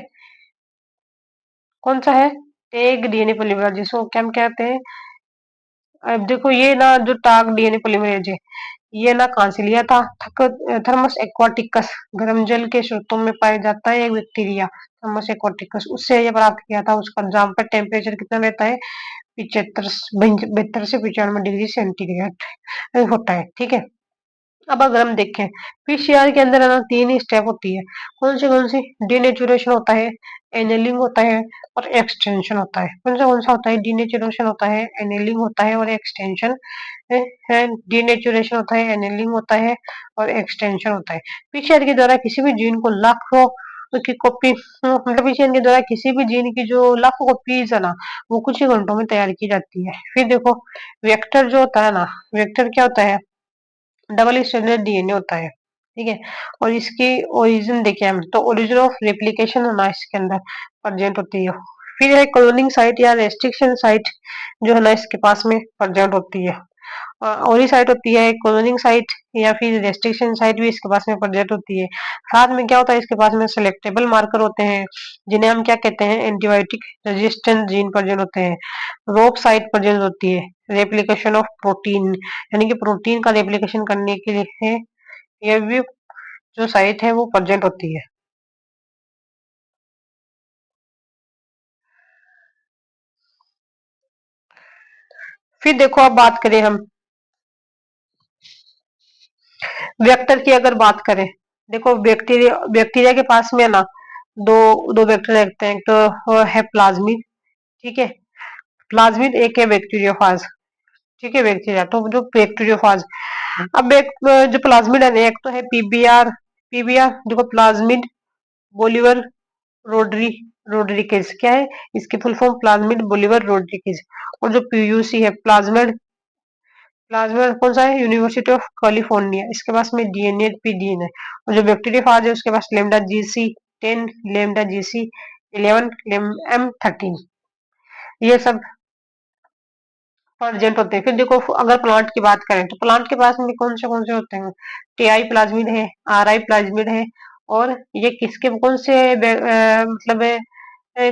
कौन सा है, एक डीएनए पॉलीमरेज, जिसको क्या हम कहते हैं। अब देखो ये ना जो टाग डीएनए पॉलीमरेज है, ये ना कहाँ से लिया था, थर्मस एक्वाटिकस, गर्म जल के स्रोतों में पाया जाता है एक बैक्टीरिया, थर्मस एक्वाटिकस, उससे ये प्राप्त किया था। उसका जहाँ पर टेम्परेचर कितना रहता है, 75 से 72 डिग्री सेंटीग्रेड होता है। ठीक है, अब अगर हम देखें, पीसीआर के अंदर है ना 3 ही स्टेप होती है। कौन सी, डीनेचुरेशन होता है, एनेलिंग होता है और एक्सटेंशन होता है। कौन सा होता है, डीनेचुरेशन होता है, एनेलिंग होता है और एक्सटेंशन है। डीनेचुरेशन होता है, एनेलिंग होता है और एक्सटेंशन होता है। पीसीआर के द्वारा किसी भी जीन को लाखों की कॉपी, मतलब पीसीआर के द्वारा किसी भी जीन की जो लाखों कॉपीज है ना, वो कुछ ही घंटों में तैयार की जाती है। फिर देखो, वेक्टर जो होता है ना, वेक्टर क्या होता है, डबल स्ट्रैंडेड डीएनए होता है। ठीक है, और इसकी ओरिजिन देखें हम, तो ओरिजिन ऑफ रेप्लिकेशन होना इसके अंदर प्रेजेंट होती है। फिर है क्लोनिंग साइट या रेस्ट्रिक्शन साइट, जो है ना इसके पास में प्रेजेंट होती है। और साइट होती है क्लोनिंग साइट, या फिर रेस्ट्रिक्शन साइट भी इसके पास में प्रेजेंट होती है। साथ में क्या होता है, इसके पास में सेलेक्टेबल मार्कर होते हैं, जिन्हें हम क्या कहते हैं, एंटीबायोटिक रेजिस्टेंट जीन प्रेजेंट होते हैं। रोप साइट प्रेजेंट होती है, रेप्लिकेशन ऑफ प्रोटीन, यानी कि प्रोटीन का रेप्लिकेशन करने के लिए ये भी जो साइट है वो प्रेजेंट होती है। फिर देखो, अब बात करें हम वेक्टर की, अगर बात करें, देखो बैक्टीरिया बैक्टीरिया के पास में ना दो दो वेक्टर रहते हैं, एक तो है प्लाज्मिड, ठीक है, प्लाज्मिड, एक है बैक्टीरियोफाज। ठीक है, बैक्टीरिया तो जो बैक्टीरियोफाज, अब एक जो प्लाज्मिड है ना, एक तो है पीबीआर, देखो प्लाज्मिड बोलिवर रोड्री रोड्रिकेज, क्या है इसकी फुल फॉर्म, प्लाज्मिड बोलिवर रोड्रिकेज। और जो पीयूसी है, प्लाज्मिड प्लाज्मा कौन सा है, यूनिवर्सिटी ऑफ कैलिफोर्निया, इसके पास में डीएनए पीडीएन है। और जो बैक्टीरियोफाज है उसके पास lambda GC 10, lambda GC 11, M 13, ये सब प्रेजेंट होते हैं। फिर देखो, अगर प्लांट की बात करें, तो प्लांट के पास में कौन से होते हैं, टीआई प्लाज्मिड है, आरआई प्लाज्मिड है। और ये किसके कौन से मतलब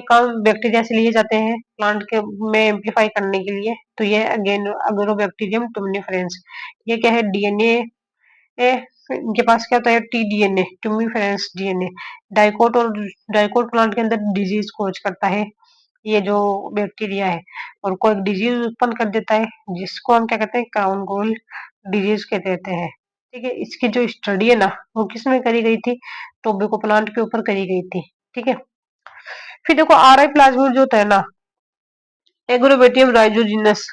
काम बैक्टीरिया से लिए जाते हैं प्लांट के में एम्प्लीफाई करने के लिए, तो ये अगेन अगेनोबैक्टीरियम टुमिनिफरेंस। ये क्या है, डीएनए, इनके पास क्या होता है, टीडीएनए, टुमिनिफरेंस डीएनए। डाइकोट, और डाइकोट प्लांट के अंदर डिजीज कोज करता है, ये जो बैक्टीरिया है, और कोई डिजीज उत्पन्न कर देता है, जिसको हम क्या कहते हैं, क्राउन गोल डिजीज कहते देते हैं। ठीक है, इसकी जो स्टडी है ना, वो किसमें करी गई थी, टोबैको प्लांट के ऊपर करी गई थी। ठीक है, फिर देखो आरआई प्लाज्मिड जो होता है ना, एग्रोबैक्टीरियम राइजोजिनस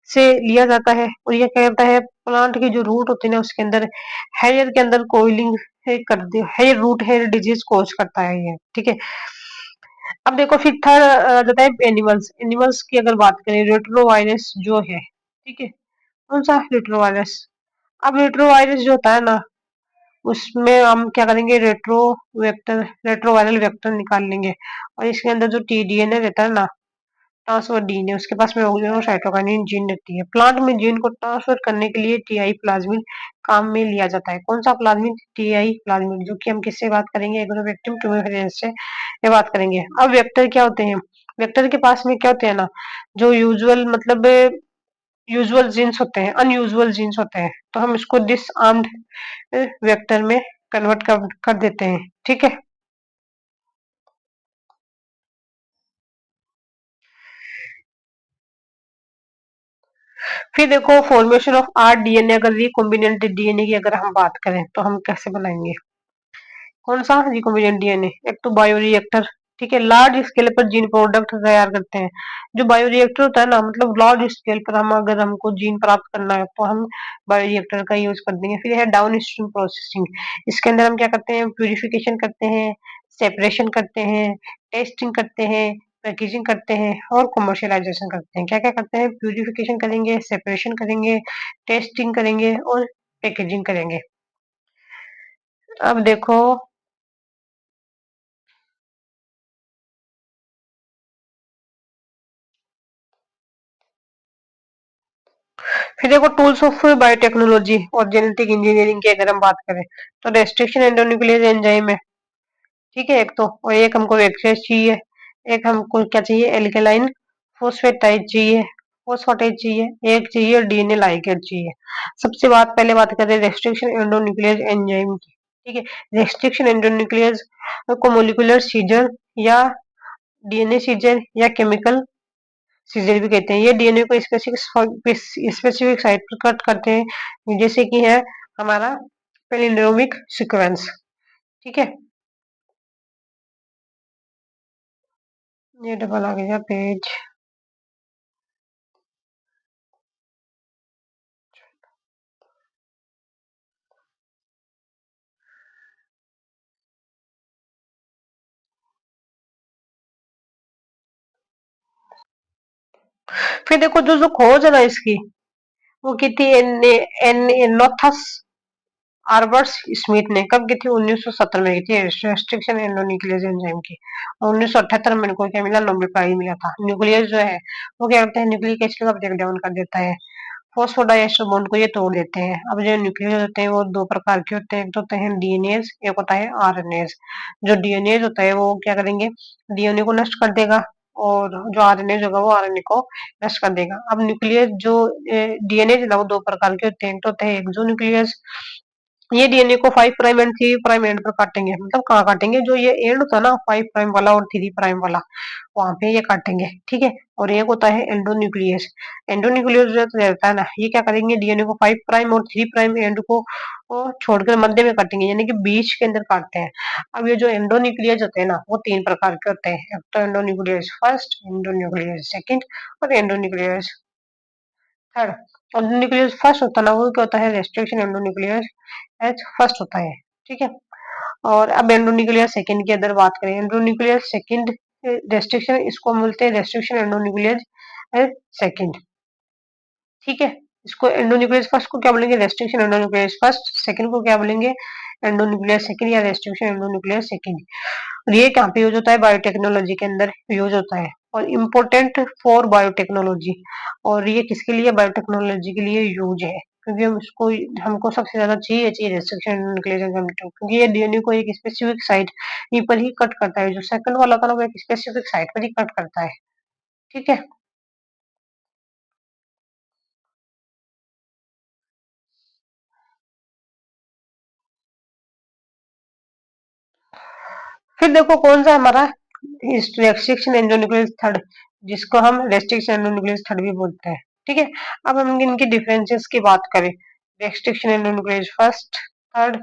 से लिया जाता है, और ये क्या करता है, प्लांट की जो रूट होती है ना, उसके अंदर हेयर के अंदर कोइलिंग कर दे, hair root hair disease cause करता है ये। ठीक है, अब देखो फिर थर्ड जाता है एनिमल्स। एनिमल्स की अगर बात करें, रेट्रोवायरस जो है, ठीक है, कौन सा रेट्रोवायरस, अब रेट्रोवायरस जो होता है ना, उसमें हम क्या करेंगे, रेट्रोवायरल वेक्टर निकाल लेंगे, और इसके अंदर जो टीडीएनए रहता है ना, ट्रांसफर डीएनए, उसके पास में ऑक्सीजन और साइटोकाइनिन जीन रहती है। प्लांट में जीन को ट्रांसफर करने के लिए टीआई प्लाज्मिड काम में लिया जाता है। कौन सा प्लाज्मिड, टीआई प्लाज्मिड, जो कि हम किससे बात करेंगे, एग्रोबैक्टीरियम टुमिफरेंस से ये बात करेंगे। अब वेक्टर क्या होते हैं, वेक्टर के पास में क्या होते हैं ना, जो यूजुअल मतलब यूजुअल जीन्स होते हैं, अनयूजुअल जीन्स होते हैं, तो हम इसको डिसआर्म्ड वेक्टर में कन्वर्ट कर देते हैं। ठीक है, फिर देखो फॉर्मेशन ऑफ आर डीएनए, अगर रिकॉम्बिनेंट डीएनए की अगर हम बात करें, तो हम कैसे बनाएंगे, कौन सा रिकॉम्बिनेंट डीएनए, एक तो बायोरिएक्टर। ठीक है, लार्ज स्केल पर जीन प्रोडक्ट तैयार करते हैं। जो बायोरिएक्टर होता है ना, मतलब लार्ज स्केल पर हम अगर हमको जीन प्राप्त करना है, तो हम बायोरिएक्टर का यूज कर देंगे। फिर है डाउन स्ट्रीम प्रोसेसिंग, इसके अंदर हम क्या करते हैं, प्यूरिफिकेशन करते हैं, सेपरेशन करते हैं, टेस्टिंग करते हैं, पैकेजिंग करते हैं और कमर्शियलाइजेशन करते हैं। क्या-क्या करते हैं? प्यूरिफिकेशन करेंगे, सेपरेशन करेंगे, टेस्टिंग करेंगे और पैकेजिंग करेंगे। अब देखो फिर देखो टूल्स ऑफ बायोटेक्नोलॉजी और जेनेटिक इंजीनियरिंग की अगर हम बात करें तो रेस्ट्रिक्शन एंडोन्यूक्लियस एंजाइम है, ठीक है एक तो, और एक हमको एक्सेस चाहिए, एक हमको क्या चाहिए एल्केलाइन फोस्फेटाइड चाहिए, फोस्फेटाइड चाहिए, एक चाहिए डीएनए लाइगेंड चाहिए। सबसे पहले बात करें रेस्ट्रिक्शन एंडोन्यूक्लियस एंजाइम की, ठीक है। रेस्ट्रिक्शन एंडोन्यूक्लियस को मोलिकुलर सीजर या डीएनए सीजर या केमिकल सीजर भी कहते हैं। ये डीएनए को स्पेसिफिक साइट पर कट करते हैं, जैसे कि है हमारा पैलिंड्रोमिक सीक्वेंस, ठीक है। ये डबल आ गया पेज। फिर देखो जो जो खोज है ना इसकी, वो की थी एनोथस आर्बर्स स्मिथ ने, कब की थी 1970 में की थी रेस्ट्रिक्शन एंडोन्यूक्लियस एंजाइम की। और 1978 में इनको क्या मिला? नोबेल प्राइज मिला था। न्यूक्लियस जो है वो क्या करता है? न्यूक्लिक एसिड का ब्रेक डाउन कर देता है, फॉस्फोडाइएस्टर बॉन्ड को ये तोड़ देते हैं। अब जो न्यूक्लियस होते हैं वो दो प्रकार के होते हैं, एक तो होते हैं डीएनएज, एक होता है आरएनएज। जो डीएनएज होता है वो क्या करेंगे? डीएनए को नष्ट कर देगा, और जो आरएनएज होगा वो आरएनए को नष्ट कर देगा। अब न्यूक्लियस जो डीएनए है ना वो दो प्रकार के होते हैं, एक तो होता है एक्सोन्यूक्लियस, ये डीएनए को 5 प्राइम एंड 3 प्राइम एंड पर काटेंगे। मतलब कहाँ काटेंगे? जो ये एंड होता है ना 5 प्राइम वाला और 3 प्राइम वाला, वहां पे ये काटेंगे, ठीक है। और एक होता है एंडोन्यूक्लियस। एंडोन्यूक्लियस जो रहता है ना, ये क्या करेंगे? डीएनए को 5 प्राइम और 3 प्राइम एंड को छोड़कर मध्य में काटेंगे, यानी कि बीच के अंदर काटते हैं। अब ये जो एंडोन्यूक्लियस होते हैं ना वो तीन प्रकार के होते हैं, एक तो एंडोन्यूक्लियस फर्स्ट, एंडोन्यूक्लियस सेकंड और एंडोन्यूक्लियस थर्ड। एंडोन्यूक्लियस फर्स्ट होता है ना वो क्या होता है? रेस्ट्रिक्शन एंडोन्यूक्लियस एच फर्स्ट होता है, ठीक है। और अब एंडोन्यूक्लियर सेकंड की अगर बात करें, एंडोन्यूक्लियर सेकंड रेस्ट्रिक्शन, इसको हम बोलते हैं रेस्ट्रिक्शन एंडोन्यूक्लियर सेकंड, ठीक है। इसको एंडोन्यूक्लियस फर्स्ट को क्या बोलेंगे? Restriction endonuclease first. सेकंड को क्या बोलेंगे? एंडोन्यूक्लियर सेकंड या रेस्ट्रिक्शन एंडोन्यूक्लियर सेकंड। और ये कहाँ पे यूज होता है? बायोटेक्नोलॉजी के अंदर यूज होता है, और इम्पोर्टेंट फॉर बायोटेक्नोलॉजी। और ये किसके लिए? बायोटेक्नोलॉजी के लिए यूज है, क्योंकि हम इसको हमको सबसे ज्यादा चाहिए रेस्ट्रिक्शन एंडोन्यूक्लियर, क्योंकि ये डीएनए को एक स्पेसिफिक साइट पर ही कट करता है। जो सेकंड वाला था ना वो एक स्पेसिफिक साइट पर ही कट करता है, ठीक है। फिर देखो कौन सा हमारा रेस्ट्रिक्शन एंडोन्यूक्लियस थर्ड, जिसको हम रेस्ट्रिक्शन एंडोन्यूक्लियस थर्ड भी बोलते हैं, ठीक है। अब हम इनकी डिफरेंसेस की बात करें, रेस्ट्रिक्शन एंडोन्यूक्लियस फर्स्ट, थर्ड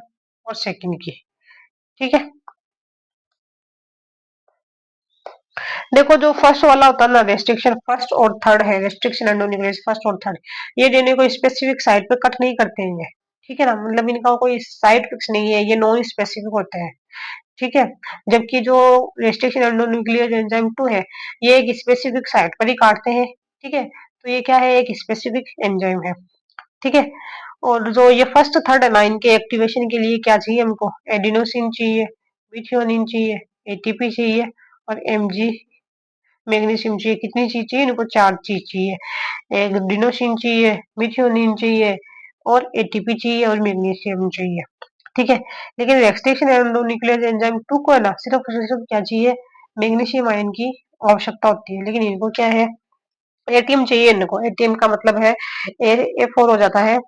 और सेकंड की, ठीक है। देखो जो फर्स्ट वाला होता है ना, रेस्ट्रिक्शन फर्स्ट और थर्ड है, रेस्ट्रिक्शन एंडोन्यूक्लियस फर्स्ट और थर्ड, ये डीएनए को स्पेसिफिक साइट पे कट नहीं करते हैं, ठीक है ना। मतलब इनका कोई साइट फिक्स नहीं है, ये नॉन स्पेसिफिक होते हैं, ठीक है। जबकि जो रेस्ट्रिक्शन एंडोन्यूक्लियस एंजाइम 2 है, ये एक स्पेसिफिक साइट पर ही काटते हैं, ठीक है। तो ये क्या है? एक स्पेसिफिक एंजाइम है, ठीक है। और जो ये फर्स्ट थर्ड है ना, इनके एक्टिवेशन के लिए क्या चाहिए हमको? एडिनोसिन चाहिए, मिथियोनिन चाहिए, एटीपी चाहिए और एमजी मैग्नीशियम चाहिए। कितनी चीज चाहिए इनको? चार चीज चाहिए, एक डिनोसिन चाहिए, मिथियोनिन चाहिए और एटीपी चाहिए और मैग्नीशियम चाहिए, ठीक है। लेकिन रेस्ट्रिक्शन एंडोन्यूक्लियस एंजाइम 2 को है ना सिर्फ और सिर्फ क्या चाहिए? मैग्नीशियम आयन की आवश्यकता होती है, लेकिन इनको क्या है? एटीएम चाहिए इनको। एटीएम का मतलब है ए4 हो जाता है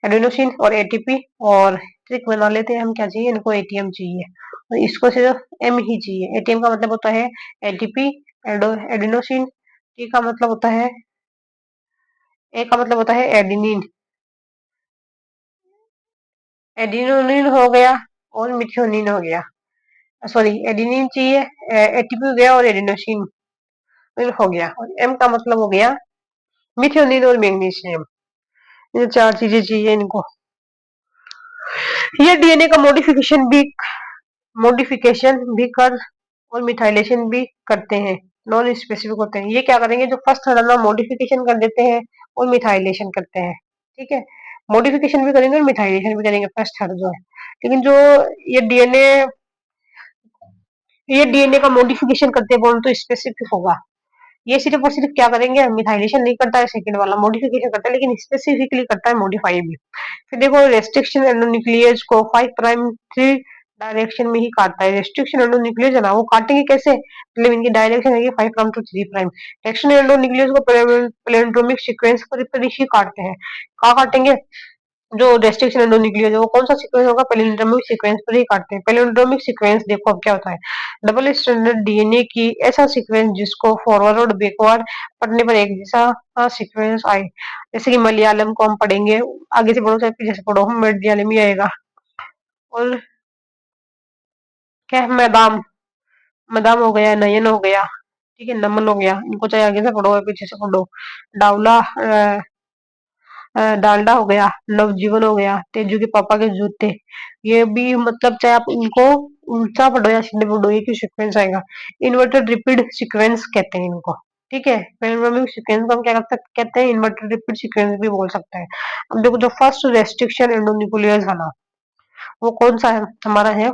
एडिनोसिन और एटीपी, और ट्रिक बना लेते हैं हम, क्या चाहिए इनको? एटीएम चाहिए, और इसको सिर्फ एम ही चाहिए। एटीएम का मतलब होता है एटीपी, एडिनोसिन, टी का मतलब होता है, ए का मतलब होता है एडिनिन, एडिनोनिन हो गया और मिथ्योनिन हो गया, सॉरी एडिनिन चाहिए, एटीपी हो गया और एडिनोसिन हो गया, और एम का मतलब हो गया मिथ्योनिन और मैग्नीशियम। ये चार चीजें चाहिए इनको। ये डीएनए का मॉडिफिकेशन भी कर और मिथाइलेशन भी करते हैं, नॉन स्पेसिफिक होते हैं। ये क्या करेंगे, जो फर्स्ट है ना मॉडिफिकेशन कर देते हैं और मिथाइलेशन करते हैं, ठीक है। मॉडिफिकेशन भी करेंगे और मिथाइलेशन भी करेंगे फर्स्ट हर जो है। लेकिन जो ये डीएनए ये डीएनए का मॉडिफिकेशन करते हैं बोल तो स्पेसिफिक होगा। ये सिर्फ और सिर्फ क्या करेंगे, मिथाइलेशन नहीं करता है सेकंड वाला, मॉडिफिकेशन करता है लेकिन स्पेसिफिकली करता है मॉडिफाई भी। फिर देखो रेस्ट्रिक्शन एंडोन्यूक्लियस को 5 प्राइम 3 डायरेक्शन में ही काटता है। रेस्ट्रिक्शन एंडोन्यूक्लियस है ना, वो काटेंगे कैसे, मतलब इनकी डायरेक्शन है कि 5 prime to 3 prime. Restriction endonuclease को पैलिंड्रोमिक सीक्वेंस पर ही काटते हैं। कहाँ काटेंगे, जो रेस्ट्रिक्शन एंडोन्यूक्लियस है वो कौन सा सीक्वेंस होगा, पैलिंड्रोमिक सीक्वेंस पर ही काटते हैं। पैलिंड्रोमिक सीक्वेंस देखो अब क्या होता है, डबल स्टैंडर्ड डीएनए की ऐसा सीक्वेंस जिसको फॉरवर्ड और बैकवर्ड पढ़ने पर एक जैसा सीक्वेंस आए। जैसे कि मलयालम को हम पढ़ेंगे, आगे से पढ़ो चाहे पीछे से पढ़ो, हम मलयालम ही आएगा। और क्या है, मैदाम, मदाम हो गया, नयन हो गया, ठीक है, नमन हो गया, इनको चाहे आगे से पढ़ो या पीछे से पढ़ो। डावला डालडा हो गया, नवजीवन हो गया, तेजू के पापा के जूते। ये भी मतलब चाहे आप इनको उल्टा पढ़ो या सीधे पढ़ो, एक ही सीक्वेंस आएगा। इन्वर्टेड रिपीट सीक्वेंस कहते हैं इनको, ठीक है। पैलिंड्रोमिक सीक्वेंस को हम क्या कहते हैं, इन्वर्टेड रिपीट सीक्वेंस भी बोल सकते हैं। अब देखो जो फर्स्ट रेस्ट्रिक्शन एंडोन्यूक्लियस है ना, वो कौन सा है हमारा है,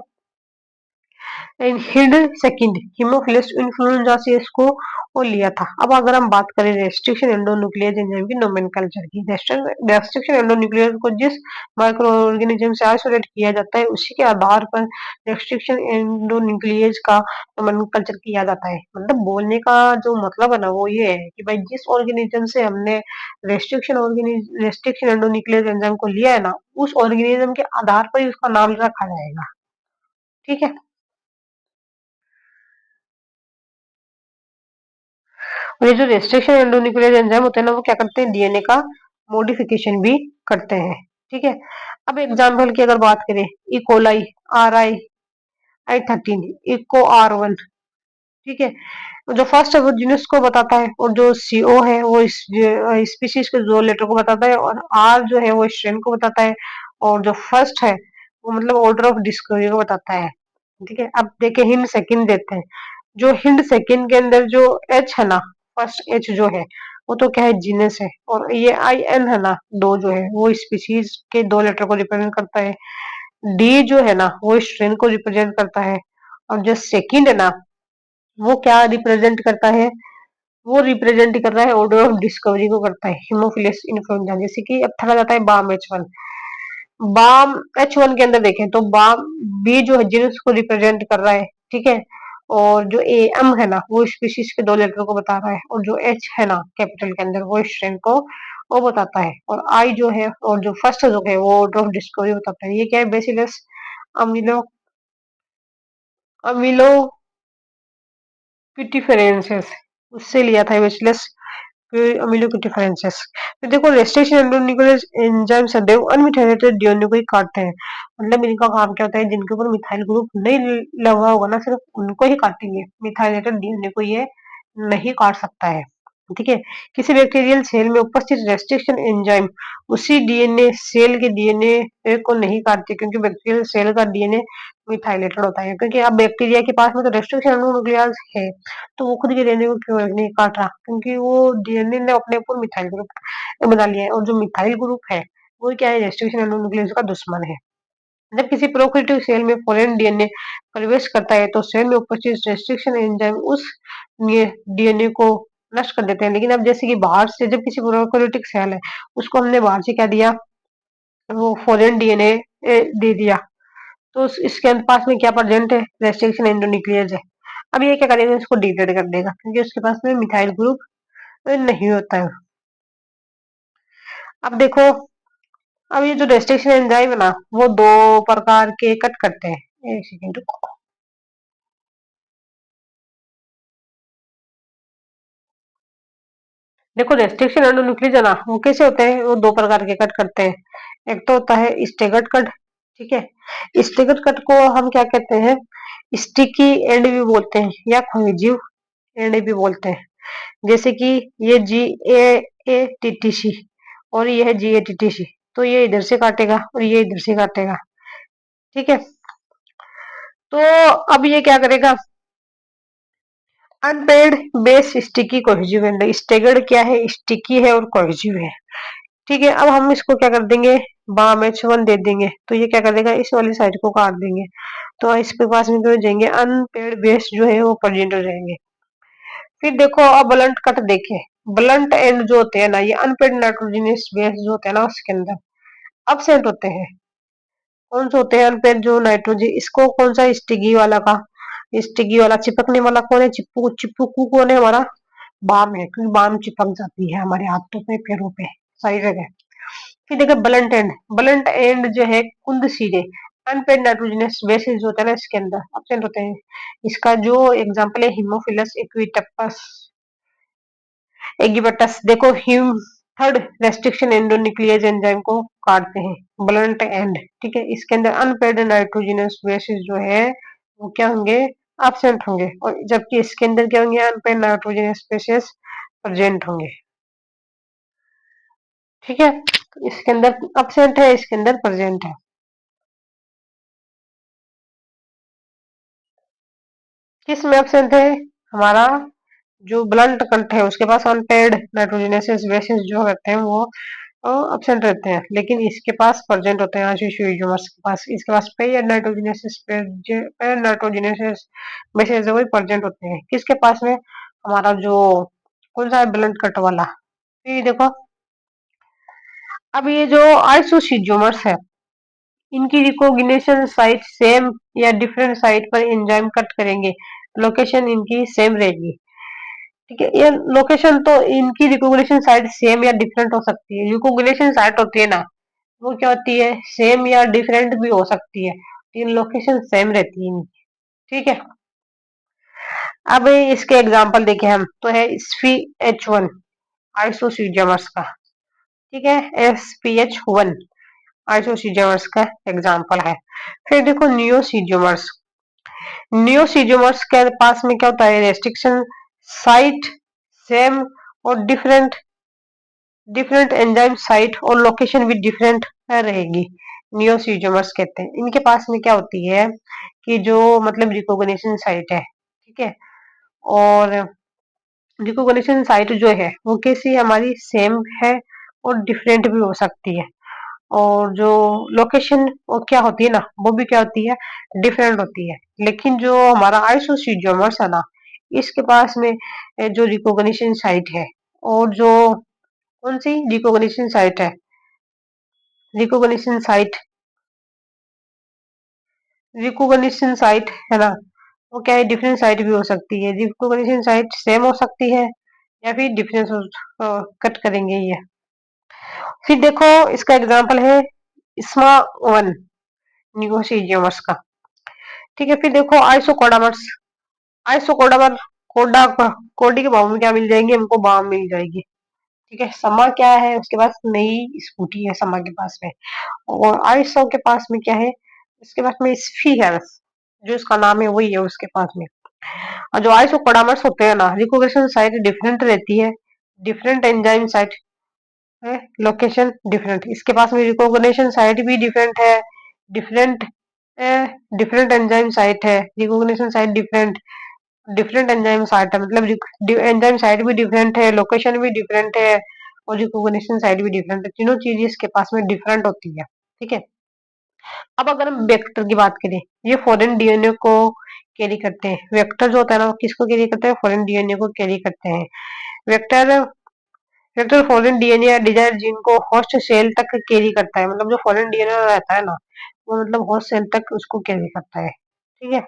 हिंड सेकंड हीमोफिलस इन्फ्लुएंजा से इसको वो लिया था। अब अगर हम बात करें रेस्ट्रिक्शन एंडोन्यूक्लियस एंजाइम की नोमेनक्लेचर की, रेस्ट्रिक्शन एंडोन्यूक्लियस को जिस माइक्रो ऑर्गेनिज्म से आइसोलेट किया जाता है उसी के आधार पर रेस्ट्रिक्शन एंडोन्यूक्लियस का नोमेनक्लेचर किया जाता है। मतलब बोलने का जो मतलब है ना वो ये है कि भाई जिस ऑर्गेनिज्म से हमने रेस्ट्रिक्शन एंडोन्यूक्लियस एंजाइम को लिया है ना, उस ऑर्गेनिज्म के आधार पर ही उसका नाम रखा जाएगा, ठीक है। और ये जो रेस्ट्रिक्शन एंडोन्यूक्लियर एंजाइम होते हैं ना, वो क्या करते हैं, डीएनए का मॉडिफिकेशन भी करते हैं, ठीक है। अब एग्जाम्पल की अगर बात करें, इकोलाई RI13 इको R1, ठीक है। जो फर्स्ट है वो जीनस को बताता है, और जो CO है वो इस स्पीशीज के जो लेटर को बताता है, और R जो है वो स्ट्रेन को बताता है, और जो फर्स्ट है वो मतलब ऑर्डर ऑफ डिस्कवरी को बताता है, ठीक है। अब देखें हिंट सेकंड देते हैं। जो हिंट सेकंड के अंदर जो H है ना, फर्स्ट H जो है वो तो क्या है, जीनस है। और ये IN है ना, दो जो है वो स्पीशीज के दो लेटर को रिप्रेजेंट करता है। D जो है ना वो स्ट्रेन को रिप्रेजेंट करता है। और जो सेकंड है ना, वो क्या रिप्रेजेंट करता है, वो रिप्रेजेंट कर रहा है ऑर्डर ऑफ डिस्कवरी को करता है, हिमोफिलस इन्फ्लुएंजा। जैसे कि अब थोड़ा जाता है बाम H1, बाम H1 के अंदर देखें तो बाम बी जो है जीनस को रिप्रेजेंट कर रहा है, ठीक है। और जो AM है ना वो स्पीशीज के दो लेटर को बता रहा है, और जो H है ना कैपिटल के अंदर वो स्ट्रेन को वो बताता है। और I जो है और जो फर्स्ट जो है वो ऑर्डर ऑफ डिस्कवरी बताता है। ये क्या है, बेसिलस अमीलो अमीलो पिटिफेरेंसेस, उससे लिया था बेसिलस अमीलोपिटिफरेंसेस। तो देखो रेस्ट्रिक्शन एंडोन्यूक्लियस एंजाइम सदैव अनमिथाइलेटेड डीएनए को ही काटते हैं। मतलब इनका काम क्या होता है, जिनके ऊपर मिथाइल ग्रुप नहीं लगा होगा ना, सिर्फ उनको ही काटेंगे, मिथाइलेटेड डीएनए को ये नहीं काट सकता है, ठीक है। किसी बैक्टीरियल सेल में उपस्थित रेस्ट्रिक्शन एंजाइम उसी डीएनए सेल के डीएनए को नहीं काटते, क्योंकि बैक्टीरियल सेल का डीएनए मिथाइलेटेड होता है। क्योंकि अब बैक्टीरिया के पास में तो रेस्ट्रिक्शन एंडोन्यूक्लियस है, तो वो खुद के डीएनए को क्यों नहीं काट रहा, क्योंकि वो डीएनए ने अपने ऊपर मिथाइल ग्रुप बना लिया है। और जो मिथाइल ग्रुप है वो क्या है, रेस्ट्रिक्शन एंडोन्यूक्लियस का दुश्मन है। जब किसी प्रोकैरियोटिक सेल में फॉरेन डीएनए प्रवेश करता है तो सेल में उपस्थित रेस्ट्रिक्शन एंजाइम उस डीएनए को नष्ट कर देते हैं। लेकिन अब जैसे कि बाहर से जब किसी प्रोकैरियोटिक सेल है उसको हमने बाहर से क्या दिया, वो फॉरेन डीएनए दे दिया, तो इसके पास में क्या प्रेजेंट है, रेस्ट्रिक्शन एंडोन्यूक्लियस है। अब ये क्या करेगा, इसको डिग्रेड कर देगा, क्योंकि उसके पास में मिथाइल ग्रुप नहीं होता है। अब देखो, अब ये जो रेस्ट्रिक्शन एंजाइम है ना वो दो प्रकार के कट करते हैं। एक सेकेंड रुको। देखो रेस्ट्रिक्शन एंडोन्यूक्लियस है ना वो कैसे होते हैं, वो दो प्रकार के कट करते हैं। एक तो होता है स्टेगर्ड कट, ठीक है। स्टेगर्ड कट को हम क्या कहते हैं, स्टिकी एंड भी बोलते हैं या कोहेजिव एंड भी बोलते हैं। जैसे कि ये GAATTC और ये है GATTC, तो ये इधर से काटेगा और ये इधर से काटेगा, ठीक है। तो अब ये क्या करेगा, unpaired base sticky cohesive, staggered क्या है, स्टिकी है और कोहेसिव है। ठीक है, अब हम इसको क्या कर देंगे, बाम H1 दे देंगे, तो ये क्या कर देगा, इस वाली साइड को काट देंगे, तो इसके पास में जो जाएंगे अनपेड बेस जो है वो प्रेजेंट हो जाएंगे। फिर देखो अब ब्लंट कट देखे, ब्लंट एंड जो होते हैं ना, ये अनपेड नाइट्रोजनस बेस जो होते हैं ना उसके अंदर अब्सेंट होते हैं। कौन से होते हैं अनपेड जो नाइट्रोजन, इसको कौन सा, स्टिगी वाला का, स्टिगी वाला चिपकने वाला कौन है, चिपकू कौन है हमारा, बाम है, क्योंकि बाम चिपक जाती है हमारे हाथों पे पैरों पे सारी जगह। फिर देखो ब्लंट एंड, ब्लंट एंड जो है कुंद सीधे अनपेड नाइट्रोजनस बेसिस जो होता है ना इसके अंदर अब्सेंट होते हैं। इसका जो एग्जांपल है हीमोफिलस एक्विटपस एगिबटस, देखो Hume third restriction endonuclease enzyme को काटते हैं ब्लंट एंड। ठीक है, इसके अंदर अनपेड नाइट्रोजनस बेसिस जो है वो क्या होंगे, एब्सेंट होंगे, और जबकि इसके अंदर क्या होंगे, अनपेड नाइट्रोजनस बेसिस प्रेजेंट होंगे। ठीक है, तो इसके अंदर एब्सेंट है, इसके अंदर प्रेजेंट है। किस में एब्सेंट है, हमारा जो ब्लंट कंट है उसके पास अनपेड नाइट्रोजनस बेसिस जो रहते हैं वो एब्सेंट रहते हैं, लेकिन इसके पास प्रेजेंट होते हैं आशीष के पास, इसके पास pair nitrogenous pair nitrogenous bases वही प्रेजेंट होते हैं। किसके पास में, हमारा जो कौन सा है ब्लंट कट वाला। ये देखो, अब ये जो आइसोसीजोमर्स है इनकी रिकॉग्निशन साइट सेम या डिफरेंट साइट पर एंजाइम कट करेंगे, लोकेशन इनकी सेम रहेगी। ठीक है, ये लोकेशन तो इनकी रिकॉग्निशन साइट सेम या डिफरेंट हो सकती है, रिकॉग्निशन साइट होती है ना वो क्या होती है, सेम या डिफरेंट भी हो सकती है, इन लोकेशन सेम रहती है इनकी। ठीक है, अब इसके एग्जांपल देखें हम, तो है SpH1 आइसोसीजमर्स का। ठीक है, SpH1 आइसोसीजमर्स का एग्जांपल है। फिर देखो नियोसीजमर्स, नियोसीजमर्स के पास में क्या होता है, रेस्ट्रिक्शन साइट सेम और डिफरेंट, डिफरेंट एंजाइम साइट और लोकेशन भी डिफरेंट रहेगी, नियोसीजमर्स कहते हैं। इनके पास में क्या होती है कि जो मतलब रिकॉग्निशन साइट है, ठीक है, और रिकॉग्निशन साइट जो है वो कैसी हमारी सेम है और डिफरेंट भी हो सकती है, और जो लोकेशन वो क्या होती है ना वो भी क्या होती है, डिफरेंट होती है। लेकिन जो हमारा आइसोसीजोमर्स है ना इसके पास में जो रिकॉग्निशन साइट है, और जो कौन सी रिकॉग्निशन साइट है, रिकॉग्निशन साइट, रिकॉग्निशन साइट है ना वो क्या है, डिफरेंट साइट भी हो सकती है, रिकॉग्निशन साइट सेम हो सकती है या फिर डिफरेंस कट करेंगे ये। फिर देखो इसका एग्जांपल है स्मा वन निगोशिएमर्स का। ठीक है, फिर देखो आइसोकोडामर्स, आइसोकोडामर कोडा, कोडी के भाव में क्या मिल जाएंगे हमको, बाम मिल जाएगी। ठीक है, समा क्या है, उसके पास नई स्कूटी है समा के पास में, और आइसो के पास में क्या है, उसके पास में स्फी है बस, जो उसका नाम है वही है उसके पास में। और जो आइसोकोडामर्स होते हैं ना रिकॉग्निशन साइट डिफरेंट रहती है, डिफरेंट एंजाइम साइट है, लोकेशन डिफरेंट, इसके पास में रिकॉग्निशन साइट भी डिफरेंट है, डिफरेंट डिफरेंट एंजाइम साइट है, recognition site different, different enzyme site है, मतलब एंजाइम साइट भी डिफरेंट है, लोकेशन भी डिफरेंट है, और रिकॉग्निशन साइट भी डिफरेंट है, तीनों चीजें इसके पास में डिफरेंट होती है। ठीक है, अब अगर हम वेक्टर की बात करें, ये फॉरेन डीएनए को कैरी करते हैं, वेक्टर जो होता है ना वो किसको कैरी करते हैं, फॉरेन डीएनए को कैरी करते हैं। वेक्टर, वेक्टर फॉरेन डीएनए या डिजायर जीन को होस्ट सेल तक कैरी करता है, मतलब जो फॉरेन डीएनए रहता है ना वो मतलब होस्ट सेल तक उसको कैरी करता है। ठीक है,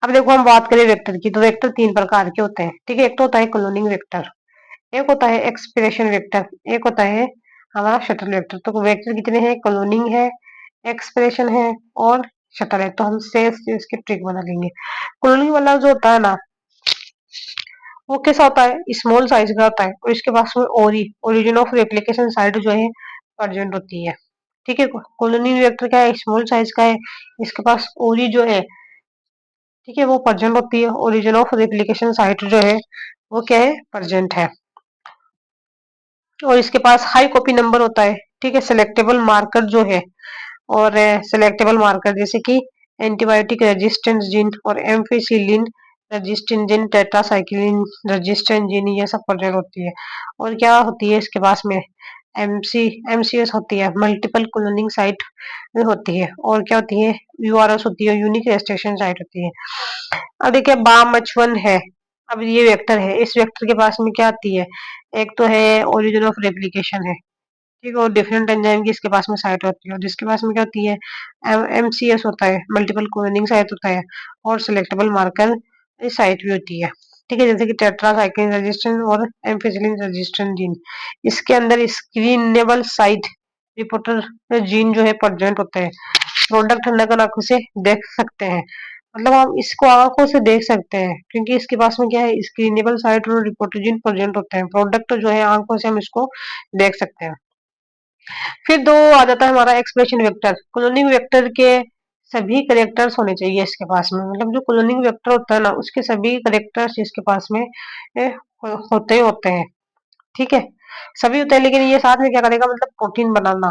अब देखो हम बात करें वेक्टर की, तो वेक्टर तीन प्रकार के होते हैं। ठीक है, एक तो होता है क्लोनिंग वेक्टर, एक होता है एक्सप्रेशन वेक्टर, एक होता है हमारा शटल वेक्टर। तो वेक्टर कितने हैं, क्लोनिंग है, एक्सप्रेशन है और शटल है। तो हम से इसके ट्रिक बना लेंगे। क्लोनिंग वाला जो होता है ना वो कैसा होता है, स्मॉल साइज का होता है, और इसके पास में ओरिजिन ऑफ रेप्लिकेशन साइट जो है प्रेजेंट होती है। ठीक है, कॉलोनी रिएक्टर क्या है, स्मॉल साइज का है, इसके पास ओरी जो है ठीक है वो प्रेजेंट होती है, ओरिजिन ऑफ रेप्लिकेशन साइट जो है वो क्या है, प्रेजेंट है, और इसके पास हाई कॉपी नंबर होता है। ठीक है, सिलेक्टेबल मार्कर जो है और सेलेक्टेबल मार्कर जैसे कि एंटीबायोटिक रेजिस्टेंस जीन और ampicillin resistant gene, tetracycline resistant gene, ये सब प्रेजेंट होती है। और क्या होती है इसके पास में एमसी एमसीएस होती है, मल्टीपल क्लोनिंग साइट होती है। और क्या होती है यूआरएस होती है, यूनिक रेजिस्ट्रेशन साइट होती है। अब देखिए बाम है। अब ये वेक्टर है, इस वेक्टर के पास में क्या आती है, एक तो है ओरिजिन ऑफ रेप्लिकेशन है, ठीक है, और डिफरेंट एंजाइम की इसके पास में साइट होती है, और जिसके पास में क्या होती है एमसीएस होता है, मल्टीपल क्लोनिंग साइट होता है, और सिलेक्टेबल मार्कर साइट भी होती है, ठीक है, जैसे कि टेट्रासाइक्लिन रेजिस्टेंस और एम्फिसिलिन रेजिस्टेंट जीन। इसके अंदर स्क्रीनेबल साइट रिपोर्टर जीन जो है प्रेजेंट होते हैं। प्रोडक्ट हम नकल आंखों से देख सकते हैं, मतलब हम इसको आंखों से देख सकते हैं क्योंकि इसके पास में क्या है स्क्रीनेबल साइट और रिपोर्टर जीन प्रेजेंट होते हैं। प्रोडक्ट जो है आंखों से हम इसको देख सकते हैं। फिर दो आ जाता है हमारा एक्सप्रेशन वेक्टर। क्लोनिंग वेक्टर के सभी करेक्टर्स होने चाहिए इसके पास में, मतलब जो क्लोनिंग वेक्टर होता है ना उसके सभी करेक्टर्स इसके पास में होते होते हैं, ठीक है, सभी होते हैं, लेकिन ये साथ में क्या करेगा मतलब प्रोटीन बनाना,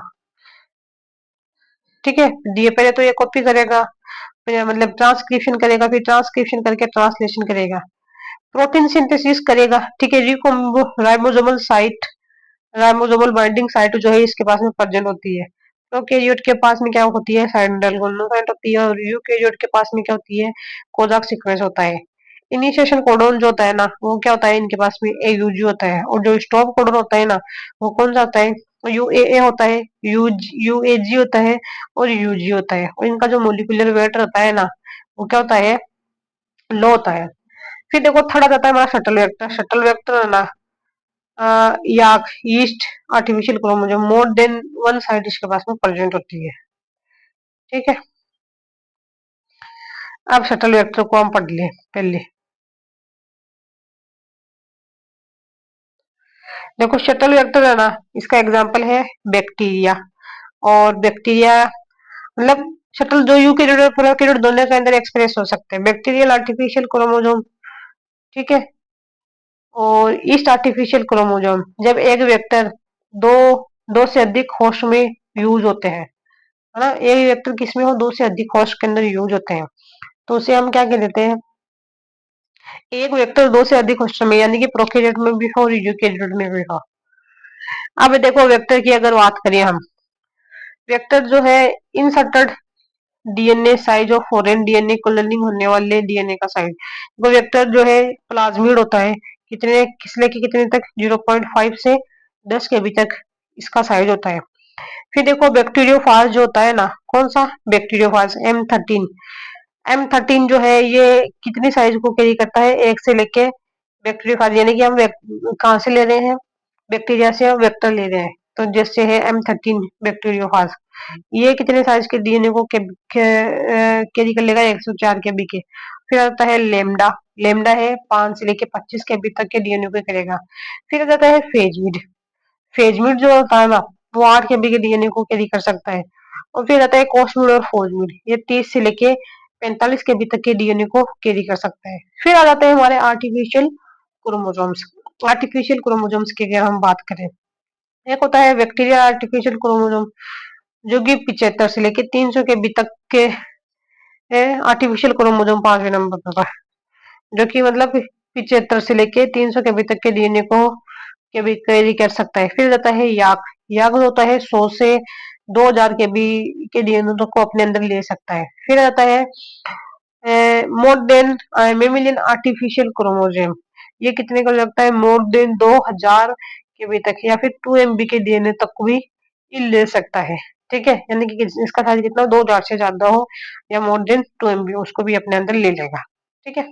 ठीक है, दिए पहले तो ये कॉपी करेगा, फिर मतलब ट्रांसक्रिप्शन करेगा, फिर ट्रांसक्रिप्शन करके ट्रांसलेशन करेगा, प्रोटीन सिंथेसिस करेगा, ठीक है, ribosomal site, ribosomal binding site जो है इसके पास में प्रेजेंट होती है। प्रोकैरियोट के पास में क्या होती है साइटोडर्मल गोल्डन होती है, और यूकैरियोट के पास में क्या होती है कोजाक सीक्वेंस होता है। इनिशिएशन कोडोन जो होता है ना वो क्या होता है इनके पास में एयूजी होता है, और जो स्टॉप कोडोन होता है ना वो कौन सा होता है यूएए होता है, यूएजी होता है, और यूजी होता है, और इनका जो मोलिकुलर वेट रहता है ना वो क्या होता है लो होता है। फिर देखो थर्ड आ जाता है हमारा शटल वेक्टर। शटल वेक्टर है ना YAC yeast artificial chromosome more than one site इसके पास में प्रेजेंट होती है, ठीक है। अब शटल वेक्टर को हम पढ़ ले पहले। देखो शटल वेक्टर है ना इसका एग्जांपल है बैक्टीरिया, और बैक्टीरिया मतलब शटल जो यूकैरियोट और प्रोकैरियोट दोनों के अंदर एक्सप्रेस हो सकते हैं। बैक्टीरियल आर्टिफिशियल क्रोमोसोम, ठीक है, और ईस्ट आर्टिफिशियल क्रोमोसोम जब एक वेक्टर दो दो से अधिक होस्ट में यूज होते हैं, है ना, एक वेक्टर किसमें हो दो से अधिक होस्ट के अंदर यूज होते हैं, तो उसे हम क्या कह देते हैं एक वेक्टर दो से अधिक होस्ट में, यानी कि प्रोकैरियोट में भी हो और यूकैरियोट में भी हो। अब देखो वेक्टर की अगर बात करें हम, वेक्टर जो है इंसर्टेड डीएनए साइज और फॉरेन डीएनए कोलोनिंग होने वाले डीएनए का साइज। वो वेक्टर जो है प्लाज्मिड होता है, कितने किसले की कितने तक 0.5 से 10 के बी तक इसका साइज होता है। फिर देखो बैक्टीरियोफाज जो होता है ना कौन सा बैक्टीरियोफाज M13 जो है ये कितनी साइज को कैरी करता है एक से लेके बैक्टीरियोफाज, यानी कि हम कहाँ से ले रहे हैं बैक्टीरिया से हम वेक्टर ले रहे हैं, तो जैसे है M13 बैक्टीरियोफाज, ये कितने साइज के डीएनए को कैरी कर लेगा 104 केबी के। फिर आता है लेमडा, लेमडा है 5 से लेके 25 केबी तक के डीएनए को करेगा। फिर आता है फेजमिड, फेजमिड जो होता है ना वो 8 केबी के डीएनए को कैरी कर सकता है। और फिर आता है कोसमिड और फोजमिड, ये 30 से लेके 45 केबी तक के डीएनए को कैरी कर सकता है। फिर आ जाते हैं हमारे आर्टिफिशियल क्रोमोसोम्स। आर्टिफिशियल क्रोमोसोम्स की अगर हम बात करें, एक होता है बैक्टीरिया आर्टिफिशियल क्रोमोसोम जो कि 75 से लेके 300 के बी तक के आर्टिफिशियल क्रोमोसोम 5वें नंबर पर है, जो कि मतलब 75 से लेके 300 के बी तक के डीएनए को के भी कैरी कर सकता है। फिर आता है याक, याक होता है 100 से 2000 के बी के डीएनए को अपने अंदर ले सकता है। फिर आता है more than mammalian artificial chromosome, ये कितने को लगता है मोर देन 2000 के बी तक या फिर 2 MB के डीएनए तक भी ये ले सकता है, ठीक है, यानी कि इसका साइज कितना 2000 से ज्यादा हो या मोर देन 2 MB उसको भी अपने अंदर ले लेगा, ठीक है।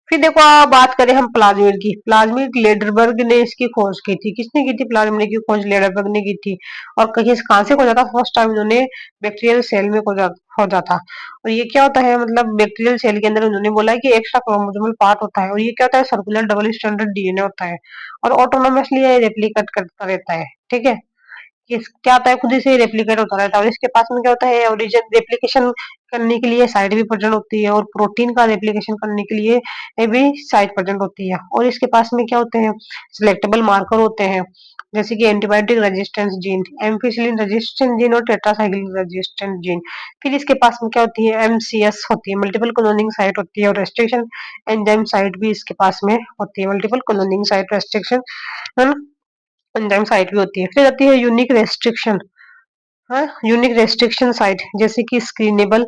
फिर देखो बात करें हम प्लाज्मिड की, प्लाज्मिड लेडरबर्ग ने इसकी खोज की थी, किसने की थी प्लाज्मिड की खोज लेडरबर्ग ने की थी। और कहीं कहां से खोजा था फर्स्ट टाइम उन्होंने बैक्टीरियल सेल में खोजा था। और ये क्या होता है मतलब बैक्टीरियल सेल के अंदर उन्होंने बोला है कि एक्स्ट्रा क्रोमोसोमल पार्ट होता है, और ये क्या होता है सर्कुलर डबल स्टैंडर्ड डीएनए होता है, और ऑटोनोमसली ये रेप्लिकेट करता रहता है, ठीक है, क्या होता है खुद से रेप्लिकेट होता रहता है। और इसके पास में क्या होता है ओरिजिन रेप्लिकेशन करने के लिए साइट भी प्रेजेंट होती है, और प्रोटीन का रेप्लिकेशन करने के लिए ये भी साइट प्रेजेंट होती है। और इसके पास में क्या होते हैं सिलेक्टेबल मार्कर होते हैं, जैसे कि antibiotic resistance gene, ampicillin resistance gene और टेट्रासाइक्लिन रेजिस्टेंस जीन। फिर इसके पास में क्या होती है, एमसीएस होती है, मल्टीपल क्लोनिंग साइट होती है, और रेस्ट्रिक्शन एंजाइम साइट भी इसके पास में होती है, multiple cloning site restriction enzyme site भी होती है। फिर आती है यूनिक रेस्ट्रिक्शन, हाँ, यूनिक रेस्ट्रिक्शन साइट, जैसे कि स्क्रीनेबल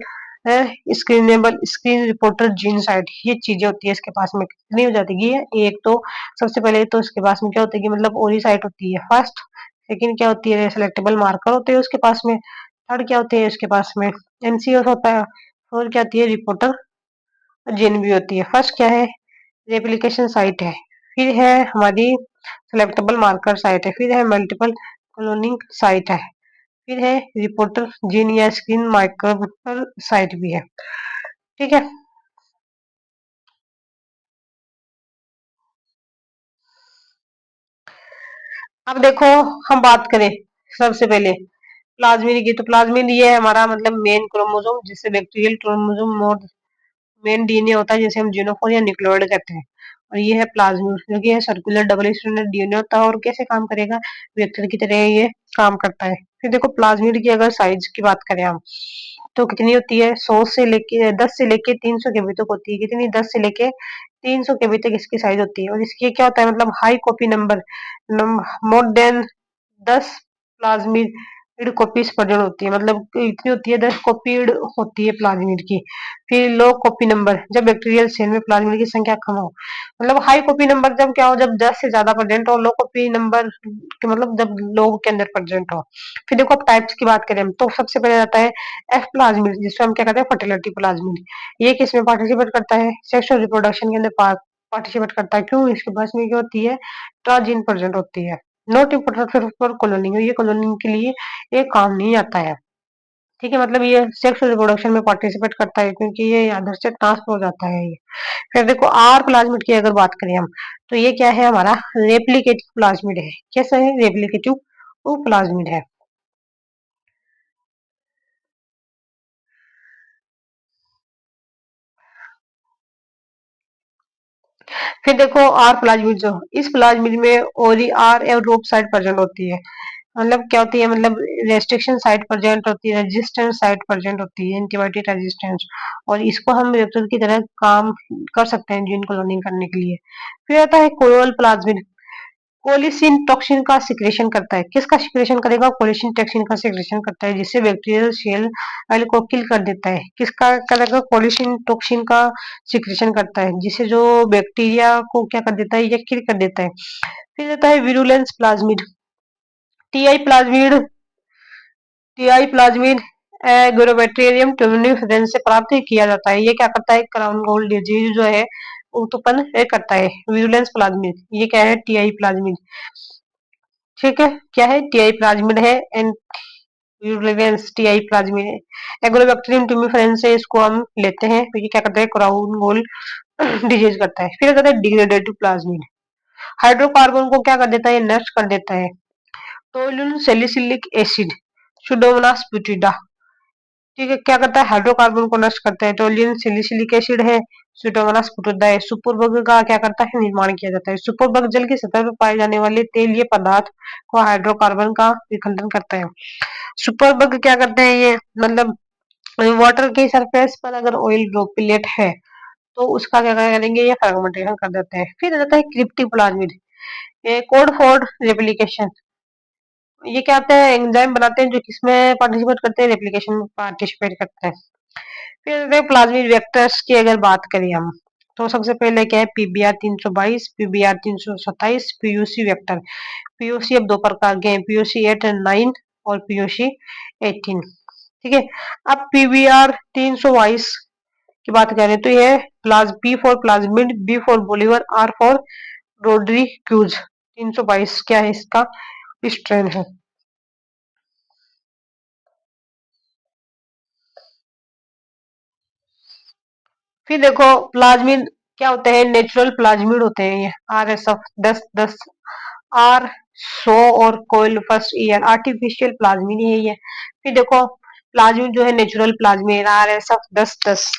है, screenable screen reporter gene site, ये चीजें होती है इसके पास में। कितनी हो जाती है, एक तो सबसे पहले तो इसके पास में क्या होता है कि मतलब ओरी साइट होती है फर्स्ट, सेकंड क्या होती है, सेलेक्टेबल मार्कर होते हैं उसके पास में, थर्ड क्या होते हैं उसके पास में, एमसीएस होता है, और क्या होती है, रिपोर्टर जीन भी होती है। फर्स्ट क्या है, रेप्लिकेशन साइट है, फिर है हमारी सेलेक्टेबल मार्कर साइट है, फिर है मल्टीपल क्लोनिंग साइट है, फिर है रिपोर्टर जीन या स्क्रीन माइक्रोबर साइट भी है। ठीक है, अब देखो हम बात करें सबसे पहले प्लाज्मिड की, तो प्लाज्मिड ये है हमारा मतलब मेन क्रोमोसोम, जिससे bacterial chromosome mode main DNA होता है, जिसे हम जीनोफोर या न्यूक्लियोइड कहते हैं। और ये है प्लाज्मिड, जो कि है सर्कुलर डबल स्ट्रैंडेड डीएनए होता है, और कैसे काम करेगा, वेक्टर की तरह ये काम करता है। फिर देखो प्लाज्मिड की अगर साइज की बात करें हम, तो कितनी होती है, 100 से लेके 10 से लेके 300 केबी तक होती है। कितनी, 10 से लेके 300 केबी तक इसकी साइज होती है। और इसकी क्या होता है, मतलब high copy number, more than 10 plasmid copies present होती है, मतलब इतनी होती है, 10 कॉपीड होती है प्लाज्मिड की। फिर लो कॉपी नंबर, जब बैक्टीरियल सेल में प्लाज्मिड की संख्या कम हो, मतलब हाई कॉपी नंबर जब क्या हो, जब 10 से ज्यादा प्रेजेंट हो, लो कॉपी नंबर के मतलब जब लोग के अंदर प्रेजेंट हो। फिर देखो अब टाइप्स की बात करें हम, तो सबसे पहले आता है एफ प्लाज्मिड, जिसको हम क्या कहते हैं, फर्टिलिटी प्लाज्मिड। ये किस में पार्टिसिपेट करता है, सेक्सुअल रिप्रोडक्शन के अंदर पार्टिसिपेट करता है। क्यों, इसके पास में क्या होती है, ट्रांजीन प्रेजेंट होती है, नॉट इम्पोर्टेंट फॉर कॉलोनिंग, ये कॉलोनिंग के लिए ये काम नहीं आता है। ठीक है, मतलब ये सेक्सुअल रिप्रोडक्शन में पार्टिसिपेट करता है, क्योंकि ये अदर से ट्रांसफर हो जाता है ये। फिर देखो आर प्लाज्मिड की अगर बात करें हम, तो ये क्या है, हमारा रेप्लिकेटिव प्लाज्मिड है। कैसा है, रेप्लिकेटिव वो प्लाज्मिड है। फिर देखो आर प्लाज्मिड, जो इस प्लाज्मिड में ओरी आर और रोप साइड प्रेजेंट होती है। मतलब क्या होती है, मतलब रेस्ट्रिक्शन साइट प्रेजेंट होती है, रेजिस्टेंस साइट प्रेजेंट होती है, एंटीबायोटिक रेजिस्टेंस, और इसको हम रिएक्टर की तरह काम कर सकते हैं जीन क्लोनिंग करने के लिए। फिर आता है कोरोल प्लाज्मिड, कोलिसिन टॉक्सिन का सिक्रेशन करता है। किसका सिक्रेशन करेगा, कोलिसिन टॉक्सिन का सिक्रेशन करता है, जिससे बैक्टीरियल सेल वाले को किल कर देता है। किसका करेगा, कोलिसिन टॉक्सिन का सिक्रेशन करता है, जिससे जो बैक्टीरिया को क्या कर देता है, ये किल कर देता है। फिर आता है virulence plasmid, Ti plasmid, Ti plasmid Agrobacterium tumefaciens से प्राप्त किया जाता है। ये क्या करता है, क्राउन गोल्ड डिजीज जो है उत्पन्न करता है। विरुलेंस प्लाज्मिड, ये क्या है, टीआई प्लाज्मिड। ठीक है, क्या है, टीआई प्लाज्मिड है, एंड विरुलेंस टीआई प्लाज्मिड है। एग्रोबैक्टीरियम ट्यूनिफरेंस से इसको हम लेते हैं, तो ये क्या करता है, क्राउन गोल्ड डिजीज करता है। फिर आता है डिग्रेडेटिव प्लाज्मिड, हाइड्रोकार्बन को क्या कर देता है, नष्ट कर देता है। टोल्यून सैलिसिलिक एसिड, सुडोमोनास ब्यूटिडा, ठीक है, क्या करता है, हाइड्रोकार्बन को नष्ट करता है। टोल्यून सैलिसिलिक एसिड है, सुडोमोनास ब्यूटिडा है। सुपरबग का क्या करता है, निर्माण किया जाता है। सुपरबग जल की सतह पर पाए जाने वाले तेलीय पदार्थ को हाइड्रोकार्बन का विखंडन करता है। सुपरबग क्या करते हैं, ये मतलब वाटर की सरफेस पर अगर ऑयल ड्रॉपलेट है, तो उसका क्या करेंगे, ये फ्रेगमेंटेशन कर देते हैं। फिर आ जाता है क्रिप्टी प्लाज्मिड, कोड फॉर रेप्लिकेशन, ये क्या होता है, एंजाइम बनाते हैं जो किसमें पार्टिसिपेट करते हैं, रेप्लिकेशन में पार्टिसिपेट करते हैं। फिर प्लाज्मिड वेक्टर्स की अगर बात करें हम, तो सबसे पहले क्या है, PBR 322, PBR 327, PUC vector. PUC अब दो प्रकार के हैं, पीयूसी 8 और 9, और पीयूसी 18। ठीक है, अब पीबीआर 322 की बात करें, तो ये प्लाज P for plasmid, B for Bolivar, R for Rodriguez. 322 क्या है, इसका स्ट्रेन है। फिर देखो प्लाज्मिड क्या होते हैं, नेचुरल प्लाज्मिड होते हैं ये, आर एस एफ 10 10, आर 100 और कोयल फर्स्ट ईयर, आर्टिफिशियल प्लाज्मिड यही है। फिर देखो प्लाज्मिड जो है natural plasmid, R S F 10 10।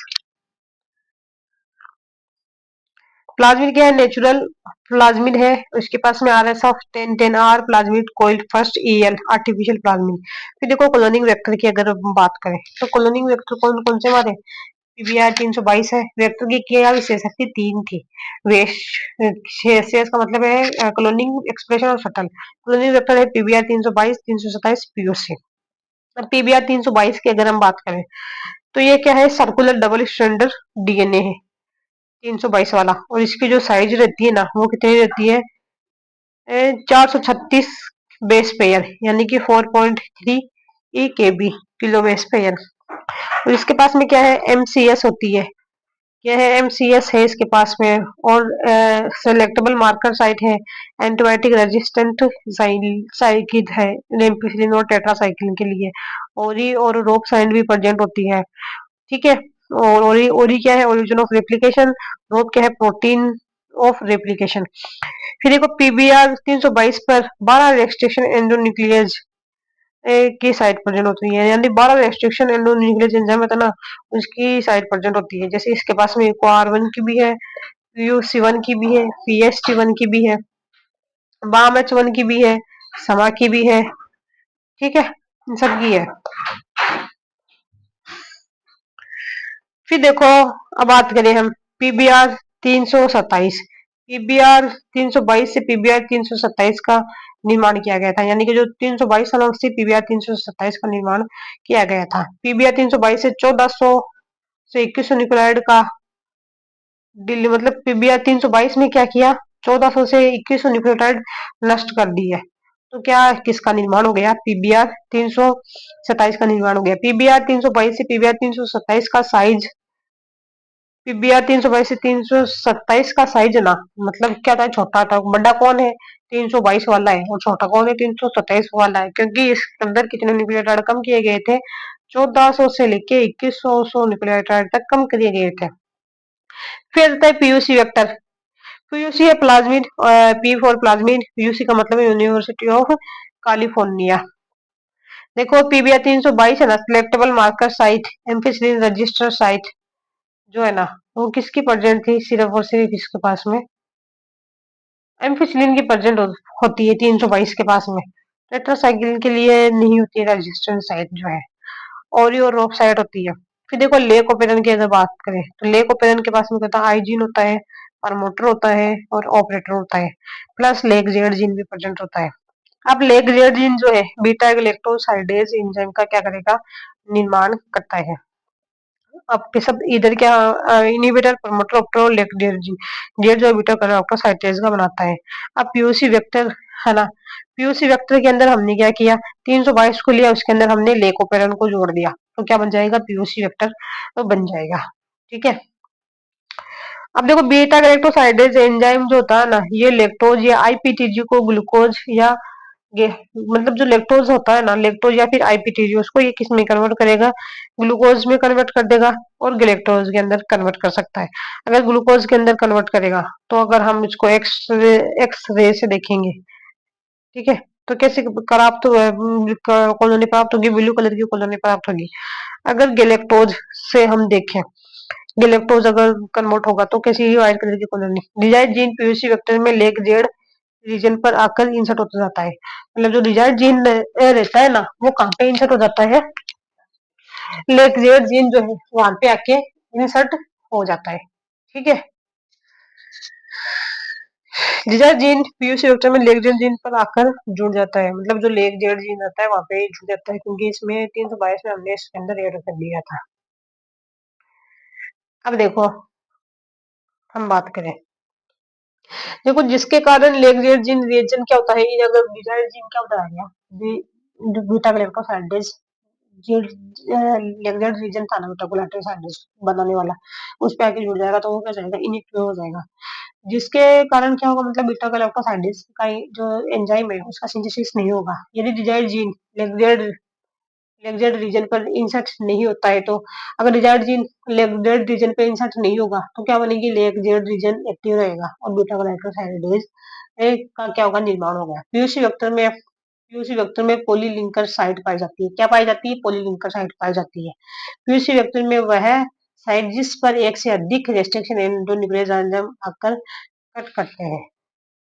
Plasmid क्या है? नेचुरल प्लाज्मिड है, उसके पास में आर एस ऑफ 10 प्लाज्मिड कोइल फर्स्ट ईएल आर्टिफिशियल प्लाज्मिड। फिर देखो क्लोनिंग वेक्टर की अगर हम बात करें तो क्लोनिंग वेक्टर कौन कौन से हमारे पीबीआर 322 है। वेक्टर की क्या विशेषता तीन थी। शेष का मतलब है क्लोनिंग एक्सप्रेशन और शटल। क्लोनिंग वेक्टर है पीबीआर 322 327 पीओसी। अब पीबीआर 322 की अगर हम बात करें तो ये क्या है? सर्कुलर डबल स्ट्रैंडर डीएनए है 322 वाला, और इसकी जो साइज रहती है ना वो कितनी रहती है? 436 बेस पेयर, यानी कि 4.3 ई के बी किलो बेस पेयर। और इसके पास में क्या है? एमसीएस होती है। क्या है? एमसीएस है इसके पास में। और सेलेक्टेबल मार्कर साइट है, एंटीबायोटिक रेजिस्टेंट साइकिड है नेम्पिसिलिन और टेट्रासाइक्लिन के लिए। ओरी और रोप साइट भी प्रेजेंट होती है, ठीक है। और ओरी क्या है? Origin of replication. रोप क्या है? Protein of replication. फिर देखो पीबीआर 322 पर 12 रेस्ट्रिक्शन एंडोन्यूक्लियस की साइट प्रेजेंट होती है, यानी 12 रेस्ट्रिक्शन एंडोन्यूक्लियस एंजाइम है ना, उसकी साइट प्रेजेंट होती है। जैसे इसके पास में आर1 की भी है, पीयूसी1 की भी है, पीएसटी1 की भी है, बाम H1 की भी है, समा की भी है, ठीक है, इन सब की है। फिर देखो अब बात करें हम पीबीआर 327। पीबीआर 322 से पीबीआर 327 का निर्माण किया गया था, यानी कि जो 322 सालों से पीबीआर 327 का निर्माण किया गया था। पीबीआर 322 से 1400 से 2100 न्यूक्लियोटाइड का दिल्ली, मतलब पीबीआर 322 में क्या किया? 1400 से 2100 न्यूक्लियोटाइड नष्ट कर दिए। तो क्या किसका निर्माण हो गया? पीबीआर 327 का निर्माण हो गया। पीबीआर 322 से पीबीआर 327 का साइज, पीबीआर 322 से 327 का साइज ना, मतलब क्या था? छोटा था। बड़ा कौन है? 322 वाला है, और छोटा कौन है? 327 वाला है, क्योंकि इसके अंदर कितने न्यूक्लियोटाइड कम किए गए थे? 1400 से लेके 2100 न्यूक्लियोटाइड तक कम किए गए थे। फिर आता है पीयूसी वेक्टर। पीयूसी है plasmid, P for plasmid. PUC का मतलब है यूनिवर्सिटी ऑफ कैलिफोर्निया। देखो पीबीआर 322 है ना, selectable marker site, ampicillin register site जो है ना, वो किसकी प्रेजेंट थी? सिर्फ और सिर्फ इसके पास में एम्फिसिलिन की प्रेजेंट होती है 322 के पास में। टेट्रासाइक्लिन के लिए नहीं होती है रेजिस्टेंस साइट जो है, और और रोप साइट होती है। फिर देखो लेक ओपेरन की अगर बात करें तो लेक ओपेरन के पास में कहता है आईजीन होता है, प्रमोटर होता है और ऑपरेटर होता है, प्लस लेग जेड जीन भी प्रेजेंट होता है। अब लेग जेड जीन जो है बीटा ग्लैक्टोसाइडेज एंजाइम का क्या करेगा? निर्माण करता है। आपके सब इधर क्या? Inhibitor, promoter, after, leg Z gene. Z जो बीटा ग्लैक्टोसाइडेज का बनाता है। अब पीयूसी वेक्टर है ना, पीयूसी वेक्टर के अंदर हमने क्या किया? 322 को लिया, उसके अंदर हमने लेकोपेरन को जोड़ दिया, तो क्या बन जाएगा? पीयूसी वेक्टर तो बन जाएगा, ठीक है। अब देखो बीटा गैलेक्टोसाइडेज एंजाइम जो होता है ना, ये लेक्टोज या आईपीटीजी को ग्लूकोज या गे- मतलब जो लेक्टोज होता है ना, लेक्टोज या फिर आईपीटीजी, उसको ये किस में कन्वर्ट करेगा? ग्लूकोज में कन्वर्ट कर देगा, और गैलेक्टोज के अंदर कन्वर्ट कर सकता है। अगर ग्लूकोज के अंदर कन्वर्ट करेगा तो अगर हम इसको एक्स रे से देखेंगे, ठीक है, तो कैसे प्राप्त कॉलोनी प्राप्त होगी? ब्लू कलर की कॉलोनी प्राप्त होगी। अगर गैलेक्टोज से हम देखें, गैलेक्टोज अगर कन्वर्ट होगा तो कैसी व्हाइट कलर की कॉलोनी। डिजाइड जीन पीयूसी वेक्टर में लेग जेड रीजन पर आकर इंसर्ट होता जाता है, मतलब जो डिजाइड जीन रहता है ना, वो कहाँ पे इंसर्ट हो जाता है? लेग जेड जीन जो है वहां पे आके इंसर्ट हो जाता है, ठीक है। डिजाइड जीन पीयूसी वेक्टर में लेग जेड जीन पर आकर जुड़ जाता है, मतलब जो लेग जेड जीन रहता है वहां पे जुड़ जाता है, क्योंकि इसमें 322 में हमने इसके अंदर ऐड कर दिया था। अब देखो हम बात करें, देखो जिसके कारण लेग जीन रिएक्शन क्या होता है, ये अगर डिजाइड जीन क्या होता है, बीटा ग्लैक्टोसाइडेज लेग रीजन था ना, बीटा ग्लैक्टोसाइडेज बनाने वाला, उस पे आके जुड़ जाएगा तो वो क्या जाएगा? इनएक्टिव हो जाएगा। जिसके कारण क्या होगा? मतलब बीटा ग्लैक्टोसाइडेज का जो एंजाइम है उसका सिंथेसिस नहीं होगा। यदि डिजाइड जीन लेग रीजन पर इंसर्ट नहीं होता है, तो अगर डिजाइड जीन लेग रीजन पे इंसर्ट नहीं होगा तो क्या बनेगी? लेग रीजन एक्टिव रहेगा और बीटा ग्लाइकोसाइडेज का क्या होगा? निर्माण होगा। पीयूसी वेक्टर में पॉलीलिंकर साइट पाई जाती है। क्या पाई जाती है? पॉलीलिंकर साइट पाई जाती है। पीयूसी वेक्टर में वह साइट जिस पर एक से अधिक रेस्ट्रिक्शन एंडोन्यूक्लियोटाइड एंजाइम आकर कट करते हैं।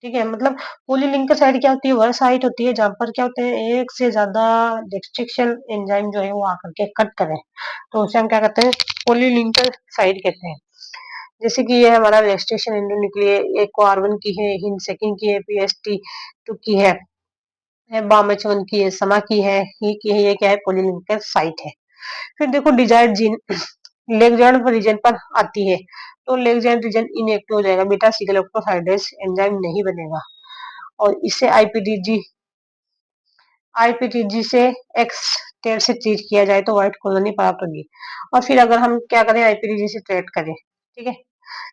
ठीक है, मतलब पॉलीलिंकर साइट क्या होती है, वह साइट होती है जहां पर क्या होते हैं, एक से ज्यादा रेस्ट्रिक्शन एंजाइम जो है वो आकर के कट करे, तो उसे हम क्या कहते हैं, पॉलीलिंकर साइट कहते हैं। जैसे कि ये हमारा रेस्ट्रिक्शन एंडोन्यूक्लियर, एक कार्बन की है, हिंद सेकंड की है, पीएसटी2 की है, बामेचवन की है, समा की है, ही की है, ये क्या है, पॉलीलिंकर साइट है। फिर देखो डिजायर्ड जीन लेग रीजन पर आती है, तो लेग रीजन इनएक्टिव हो जाएगा, बीटा सिग्लोक्टोसाइडेज एंजाइम नहीं बनेगा, और इससे आईपीटीजी से एक्स टेर से ट्रीट किया जाए तो व्हाइट कॉलोनी प्राप्त होगी। और फिर अगर हम क्या करें, आईपीटीजी से ट्रीट करें, ठीक है,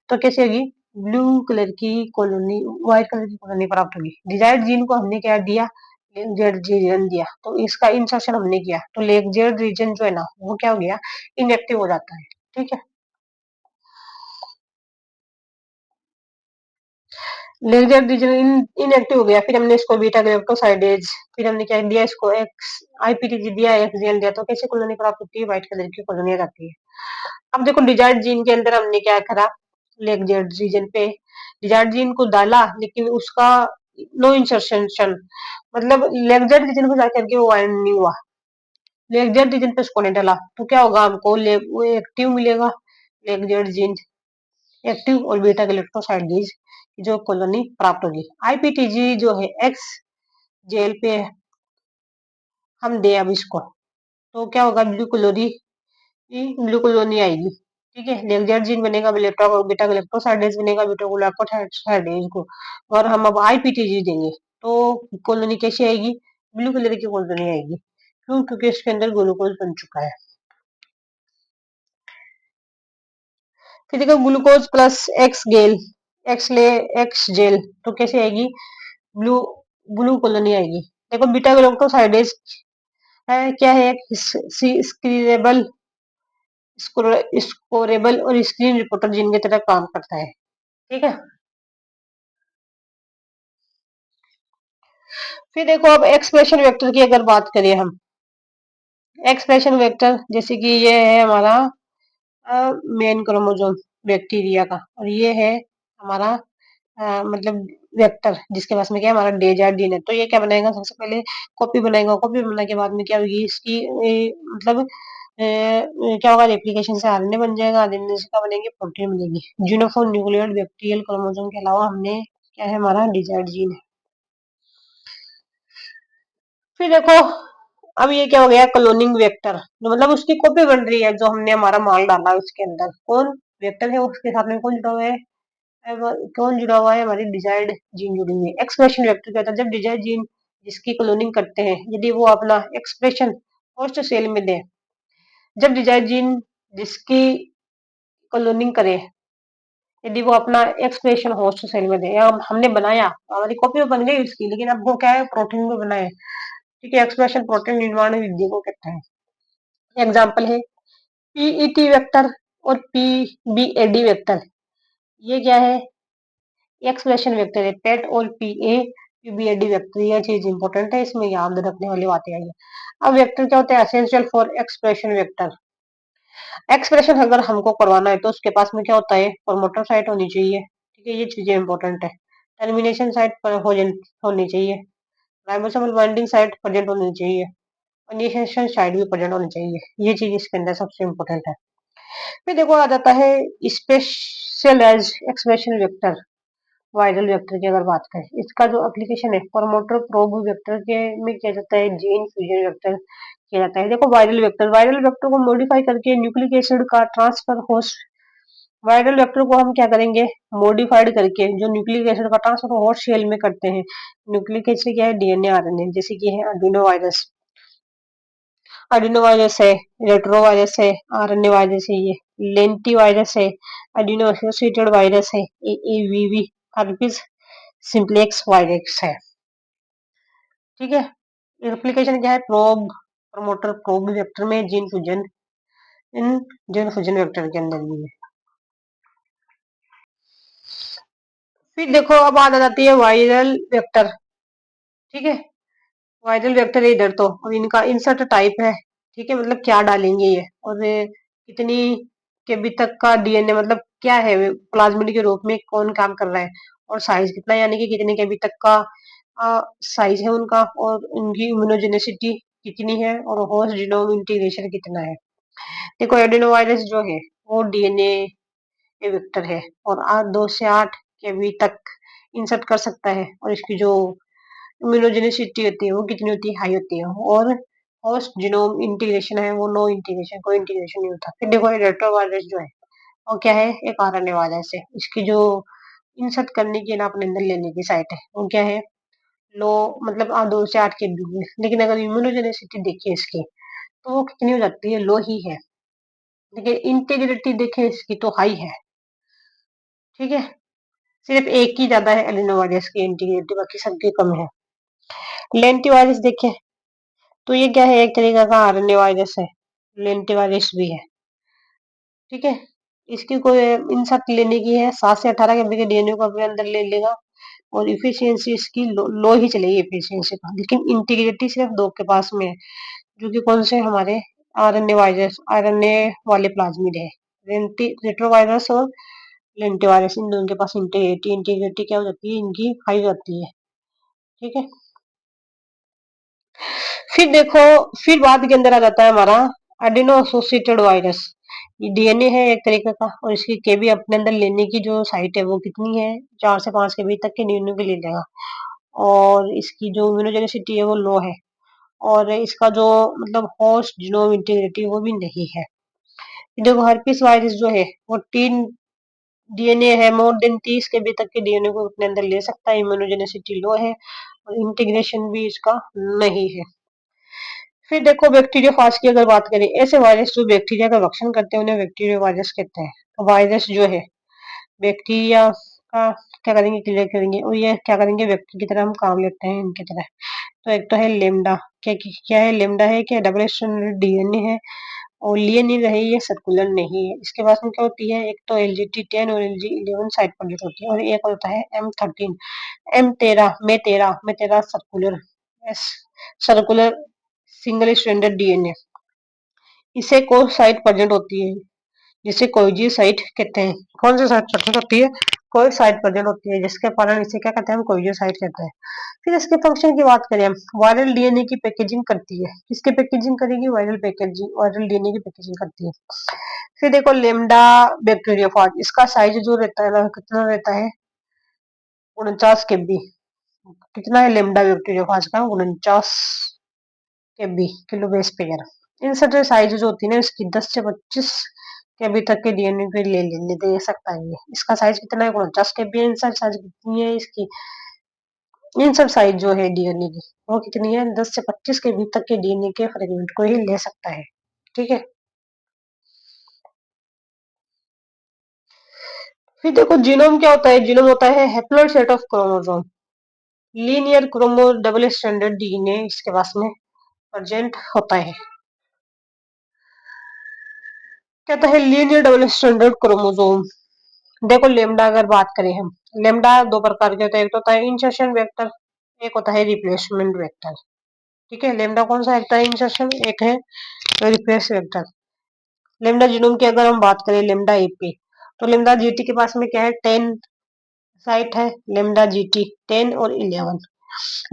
तो कैसे होगी, ब्लू कलर की कॉलोनी, व्हाइट कलर की कॉलोनी प्राप्त होगी। डिजायर्ड जीन को हमने क्या दिया, लेग रीजन दिया, तो इसका इंसर्शन हमने किया, तो लेग रीजन जो है ना वो क्या हो गया, इनएक्टिव हो जाता है। ठीक है, लेजर रीजन इनएक्टिव हो गया, फिर हमने इसको बीटा ग्लूकोसाइडेज, फिर हमने क्या दिया, इसको एक्स आईपीटीजी दिया, एक्सजीएल दिया, तो कैसे कॉलोनी प्राप्त होती है, व्हाइट कलर की कॉलोनी आती है। अब देखो डिजायर्ड जीन के अंदर हमने क्या करा, लेग रीजन पे डिजायर्ड जीन को डाला, लेकिन उसका नो इंसर्शन, मतलब लेग रीजन को जाकर के वो वाइंड नहीं हुआ, लेग रीजन पे उसको नहीं डाला, तो क्या होगा, हमको वो एक्टिव मिलेगा, लेग जीन एक्टिव और बीटा गैलेक्टोसाइडीज जो कॉलोनी प्राप्त होगी। आईपीटीजी जो है एक्स जेल पे हम दे अब इसको, तो क्या होगा, ब्लू कॉलोनी आएगी। ठीक है, लेगजेट जीन बनेगा, बीटा गैलेक्टोसाइडेज बनेगा, बीटा गैलेक्टोसाइडेज को, और हम अब आईपीटीजी देंगे, तो कॉलोनी कैसी आएगी, ब्लू कलर की कॉलोनी आएगी, क्यों, क्योंकि इसके अंदर ग्लूकोज बन चुका है। फिर देखो ग्लूकोज प्लस एक्स गेल, एक्स जेल, तो कैसे आएगी, ब्लू ब्लू कॉलोनी आएगी। देखो बीटा गैलेक्टोसाइडेज है क्या है, एक स्क्रीनेबल स्कोरेबल और स्क्रीन रिपोर्टर जीन की तरह काम करता है। ठीक है, फिर देखो अब एक्सप्रेशन वेक्टर की अगर बात करें हम, एक्सप्रेशन वेक्टर जैसे कि ये है हमारा मेन क्रोमोसोम बैक्टीरिया का, और ये है हमारा मतलब वेक्टर जिसके पास में क्या है, हमारा डेजार्डिन है, तो ये क्या बनाएगा, सबसे पहले कॉपी बनाएगा, कॉपी बनाने के बाद में क्या होगी, इसकी मतलब क्या होगा, रेप्लिकेशन से आरएनए बन जाएगा, आरएनए से क्या बनेंगे, प्रोटीन बनेगी। यूनिफॉर्म न्यूक्लियोइड बैक्टीरियल क्रोमोसोम के अलावा हमने क्या है, हमारा डिजायर्ड जीन है। फिर देखो अब ये क्या हो गया, क्लोनिंग वेक्टर, तो मतलब उसकी कॉपी बन रही है, जो हमने हमारा माल डाला उसके अंदर, कौन वेक्टर है, उसके साथ में कौन जुड़ा हुआ है, कौन जुड़ा हुआ है, हमारी डिजायर्ड जीन जुड़ी हुई है। एक्सप्रेशन वेक्टर कहता है जब डिजायर्ड जीन जिसकी क्लोनिंग करते हैं, यदि वो अपना एक्सप्रेशन होस्ट सेल में दे, जब डिजायर्ड जीन जिसकी क्लोनिंग करे, यदि वो अपना एक्सप्रेशन होस्ट सेल में दे, या हमने बनाया, हमारी कॉपी बन गई उसकी, लेकिन अब वो क्या है, प्रोटीन में बनाए। ठीक है, एक्सप्रेशन प्रोटीन निर्माण विधि को कहते हैं। एग्जाम्पल है पीईटी वेक्टर और पीबीएडी वेक्टर, ये क्या है, एक्सप्रेशन वेक्टर है, पेट और पीबीएडी वेक्टर, ये चीज इंपॉर्टेंट है, इसमें याद रखने वाली बातें आई है। अब वेक्टर क्या होता है, essential for expression vector, expression अगर हमको करवाना है तो उसके पास में क्या होता है, प्रमोटर साइट होनी चाहिए। ठीक है, ये चीजें इंपॉर्टेंट है, टर्मिनेशन साइट पर होनी चाहिए, राइबोसोमल बाइंडिंग साइट प्रेजेंट होनी चाहिए, और इनिशिएशन साइट भी प्रेजेंट होनी चाहिए, ये चीज इसके अंदर सबसे इंपॉर्टेंट है। फिर देखो आ जाता है specialized expression vector, viral vector की अगर बात करें, इसका जो एप्लीकेशन है प्रमोटर प्रोब वेक्टर के में किया जाता है, जीन फ्यूजन वेक्टर किया जाता है। देखो वायरल वेक्टर को मॉडिफाई करके न्यूक्लिक एसिड का ट्रांसफर होस्ट, वायरल वेक्टर को हम क्या करेंगे, मॉडिफाइड करके जो न्यूक्लिक एसिड का ट्रांसफर होस्ट सेल में करते हैं, न्यूक्लिक एसिड क्या है, डीएनए आरएनए, जैसे कि है अडिनो वायरस है, रेट्रो वायरस है, आरएनए वायरस है, ये लेंटी वायरस है, अडिनो एसोसिएटेड वायरस है, एएवीवी, हर्पिस सिंप्लेक्स वायरस है। ठीक है, एप्लीकेशन क्या है, प्रमोटर प्रोब वेक्टर में जीन फ्यूजन, इन जीन फ्यूजन वेक्टर के अंदर भी है। फिर देखो अब आ जाती है वायरल वेक्टर। ठीक है, वायरल वेक्टर है इधर, तो और इनका इंसर्ट टाइप है। ठीक है, मतलब क्या डालेंगे ये, और कितनी केबी तक का डीएनए मतलब क्या है, प्लाज्मिड के रूप में कौन काम कर रहा है, और साइज कितना, यानी कि कितने केबी तक का साइज है उनका, और उनकी इम्यूनोजेनिसिटी कितनी है, और होस्ट जीनोम इंटीग्रेशन कितना है। देखो एडेनो वायरस जो है वो डीएनए वेक्टर है, और 2 से 8 केबी तक इंसर्ट कर सकता है, और इसकी जो इम्यूनोजेनिसिटी होती है वो कितनी होती है, हाई होती है। और होस्ट जीनोम इंटीग्रेशन है वो नो इंटीग्रेशन, कोई इंटीग्रेशन नहीं होता। फिर देखो रेट्रोवायरस जो है वो क्या है, एक आरएनए वायरस है। इसकी जो इंसर्ट करने की ना अपने अंदर लेने की साइट है वो क्या है, लो, मतलब 2 से 8 के बीच में। लेकिन अगर इम्यूनोजेनिसिटी देखिए इसकी तो वो कितनी हो जाती है, लो ही है। लेकिन इंटीग्रिटी देखें इसकी तो हाई है। ठीक है, सिर्फ एक ही ज्यादा है एलिनोवायरस की इंटीग्रिटी, बाकी सबकी कम है। लेंटिवायरस देखें तो ये क्या है, एक तरीका का आरएनए वायरस है, लेंटिवायरस भी है। ठीक है, इसकी कोई इंसर्ट लेने की है, 7 से 18 के के डीएनए को अपने अंदर ले लेगा, और इफिशियंसी इसकी लो ही चलेगी इफिशियंसी का, लेकिन इंटीग्रिटी सिर्फ 2 के पास में है, जो कि कौन से हमारे आरएनए वायरस, आरएनए वाले प्लाज्मिड है, रेट्रोवायरस और लेंटिवायरस। इन दोनों के पास इंटीग्रिटी इंटीग्रिटी क्या हो जाती है, इनकी हाई हो जाती है। ठीक है, फिर देखो, फिर बाद के अंदर आ जाता है हमारा एडिनो एसोसिएटेड वायरस। ये डीएनए है एक तरीके का, और इसकी केबी अपने अंदर लेने की जो साइट है वो कितनी है, 4 से 5 केबी तक के डीएनए को ले लेगा, और इसकी जो इम्यूनोजेनिसिटी है वो लो है, और इसका जो मतलब होस्ट जीनोम इंटीग्रिटी वो भी नहीं है। देखो हर्पीस वायरस जो है वो 3 डीएनए है, मोर देन 30 केबी तक के डीएनए को अपने अंदर ले सकता है, इम्यूनोजेनिसिटी लो है, और इंटीग्रेशन भी इसका नहीं है। फिर देखो बैक्टीरियोफाज की अगर बात करें, ऐसे वायरस जो बैक्टीरिया का भक्षण करते हैं उन्हें बैक्टीरिया वायरस कहते हैं। तो वायरस जो है बैक्टीरिया का क्या करेंगे, क्लियर करेंगे, और ये क्या करेंगे, व्यक्ति की तरह हम काम लेते हैं इनकी तरह। तो एक तो है लेमडा, क्या है, लेमडा है क्या, डबल स्ट्रैंडेड डीएनए है, और लियनिन है, ये सर्कुलर नहीं है। इसके पास में क्या होती है, एक तो LGT10 और LG11 साइड प्रोड्यूस होती है, और एक होता है M13, में तेरह circular, circular single stranded DNA. इसे को साइट प्रेजेंट होती है, जिसे कोइजी साइट कहते हैं। कौन सी साइट प्रेजेंट होती है, कोई साइट प्रेजेंट होती है, जिसके कारण इसे क्या कहते हैं, हम कोइजी साइट कहते हैं। फिर इसके फंक्शन की बात करें हम, वायरल डीएनए की पैकेजिंग करती है, किसके पैकेजिंग करेगी, वायरल डीएनए की पैकेजिंग करती है। फिर देखो लेमडा बैक्टीरियोफाज, इसका साइज जो रहता है ना, कितना रहता है, 49 केबी। कितना है लेमडा बैक्टीरियोफाज का, 49 केबी, किलो बेस पेयर। इन सब जो साइज जो होती है ना इसकी, 10 से 25 केबी तक के डीएनए को ले दे सकता है ये। इसका साइज कितना है, 49 केबी। इन सब साइज कितनी है इसकी, इन सब साइज जो है डीएनए की वो कितनी है, 10 से 25 केबी तक के डीएनए के फ्रेगमेंट को ही ले सकता है। ठीक है, फिर देखो जीनोम क्या होता है, जीनोम होता है haploid set of chromosome, linear chromo double standard DNA इसके पास में प्रेजेंट होता है। कहता है लीनियर डबल स्टैंडर्ड क्रोमोसोम। देखो लेमडा अगर बात करें हम, लेमडा 2 प्रकार के होते हैं, एक तो होता है इंसर्शन वेक्टर, एक होता है रिप्लेसमेंट वेक्टर। ठीक है, लेमडा कौन सा होता है, इंसर्शन, एक है रिप्लेस वेक्टर। लेमडा जीनोम की अगर हम बात करें, लेमडा एपी, तो लेमडा जीटी के पास में क्या है, 10 साइट है, लेमडा जीटी 10 और 11।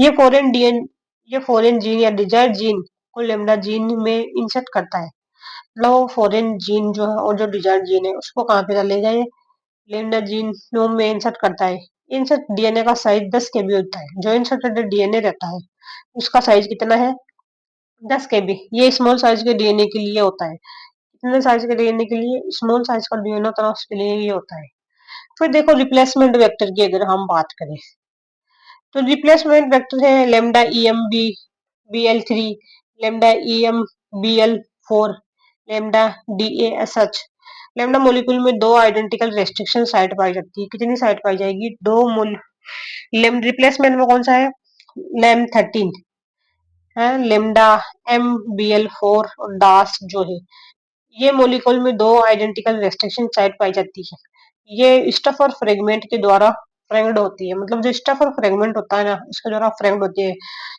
ये फॉरेन डीएन ये फॉरेन जीन या डिजायर जीन को लेमडा जीन में इंसर्ट करता है। मतलब फॉरेन जीन जो है और जो डिजायर जीन है उसको कहाँ पे डालेगा, ये लेमडा जीनोम में इंसर्ट करता है। इंसर्ट डीएनए का साइज 10 केबी होता है, जो इंसर्टेड डीएनए रहता है उसका साइज कितना है, 10 केबी। ये स्मॉल साइज के डीएनए के लिए होता है, इतने साइज के डीएनए के लिए, स्मॉल साइज का डीएनए होता है उसके लिए ये होता है। फिर देखो रिप्लेसमेंट वेक्टर की अगर हम बात करें, तो रिप्लेसमेंट वेक्टर है lambda BL3, lambda BL4, lambda DASH। Lambda molecule में 2 आइडेंटिकल रेस्ट्रिक्शन साइट पाई जाती है, कितनी साइट पाई जाएगी, 2 मोल। रिप्लेसमेंट में कौन सा है, लेम 13 है, लेमडा MBL4 और डास जो है, ये मॉलिक्यूल में 2 आइडेंटिकल रेस्ट्रिक्शन साइट पाई जाती है। ये स्टफ और फ्रेगमेंट के द्वारा फ्रेंग्ड होती है, मतलब जो स्टफ और फ्रेगमेंट होता है ना इसके द्वारा फ्रेंग्ड होती है।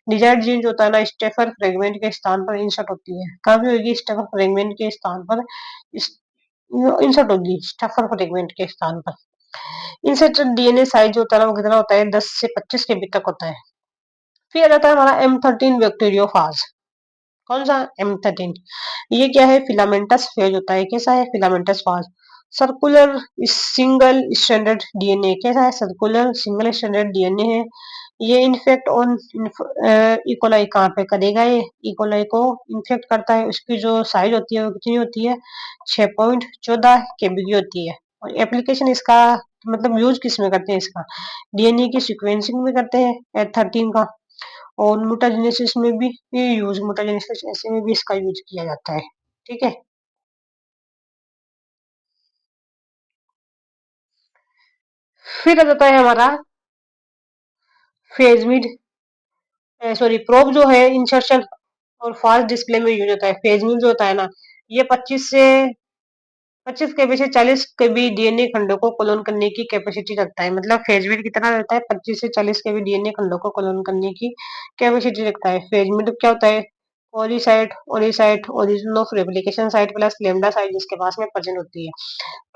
डिजायर्ड जीन जो होता है ना स्टफ और फ्रेगमेंट के स्थान पर इंसर्ट होती है, कहाँ पे होगी, स्टफ और फ्रेगमेंट के स्थान पर। इंसर्ट होगी स्टफर फ्रेगमेंट के स्थान पर। इंसर्टेड डीएनए साइज होता है ना, वो कितना होता है, 10 से 25 केबी तक होता है। फिर आ जाता है हमारा M13 बैक्टीरियोफाज। कौन सा? M13। ये क्या है? फिलामेंटस फेज होता है। कैसा है? Filamentous phage. Circular single stranded DNA. कैसा है? सर्कुलर सिंगल स्ट्रैंडेड डीएनए है। ये इन्फेक्ट ऑन इकोलाई कहाँ पे करेगा? ये इकोलाई को इन्फेक्ट करता है। उसकी जो साइज होती है वो कितनी होती है? 6.14 केबी की होती है। और एप्लीकेशन इसका मतलब यूज किस में करते हैं इसका? डीएनए की सीक्वेंसिंग में करते हैं F13 का। और म्यूटाजेनेसिस में भी ये यूज म्यूटाजेनेसिस ऐसे में भी इसका यूज किया जाता है। ठीक है। फिर आ जाता है हमारा फेजमिड सॉरी प्रोब जो है इंसर्शन और फास्ट डिस्प्ले में यूज होता है। फेजमिड जो होता है ना, ये 25 केबी से 40 केबी डीएनए खंडों को क्लोन करने की कैपेसिटी रखता है। मतलब फेजमिड कितना रहता है? 25 से 40 केबी डीएनए खंडों को क्लोन करने की कैपेसिटी रखता है। फेजमिड क्या होता है? ओरी site origin of replication site plus lambda site जिसके पास में प्रेजेंट होती है।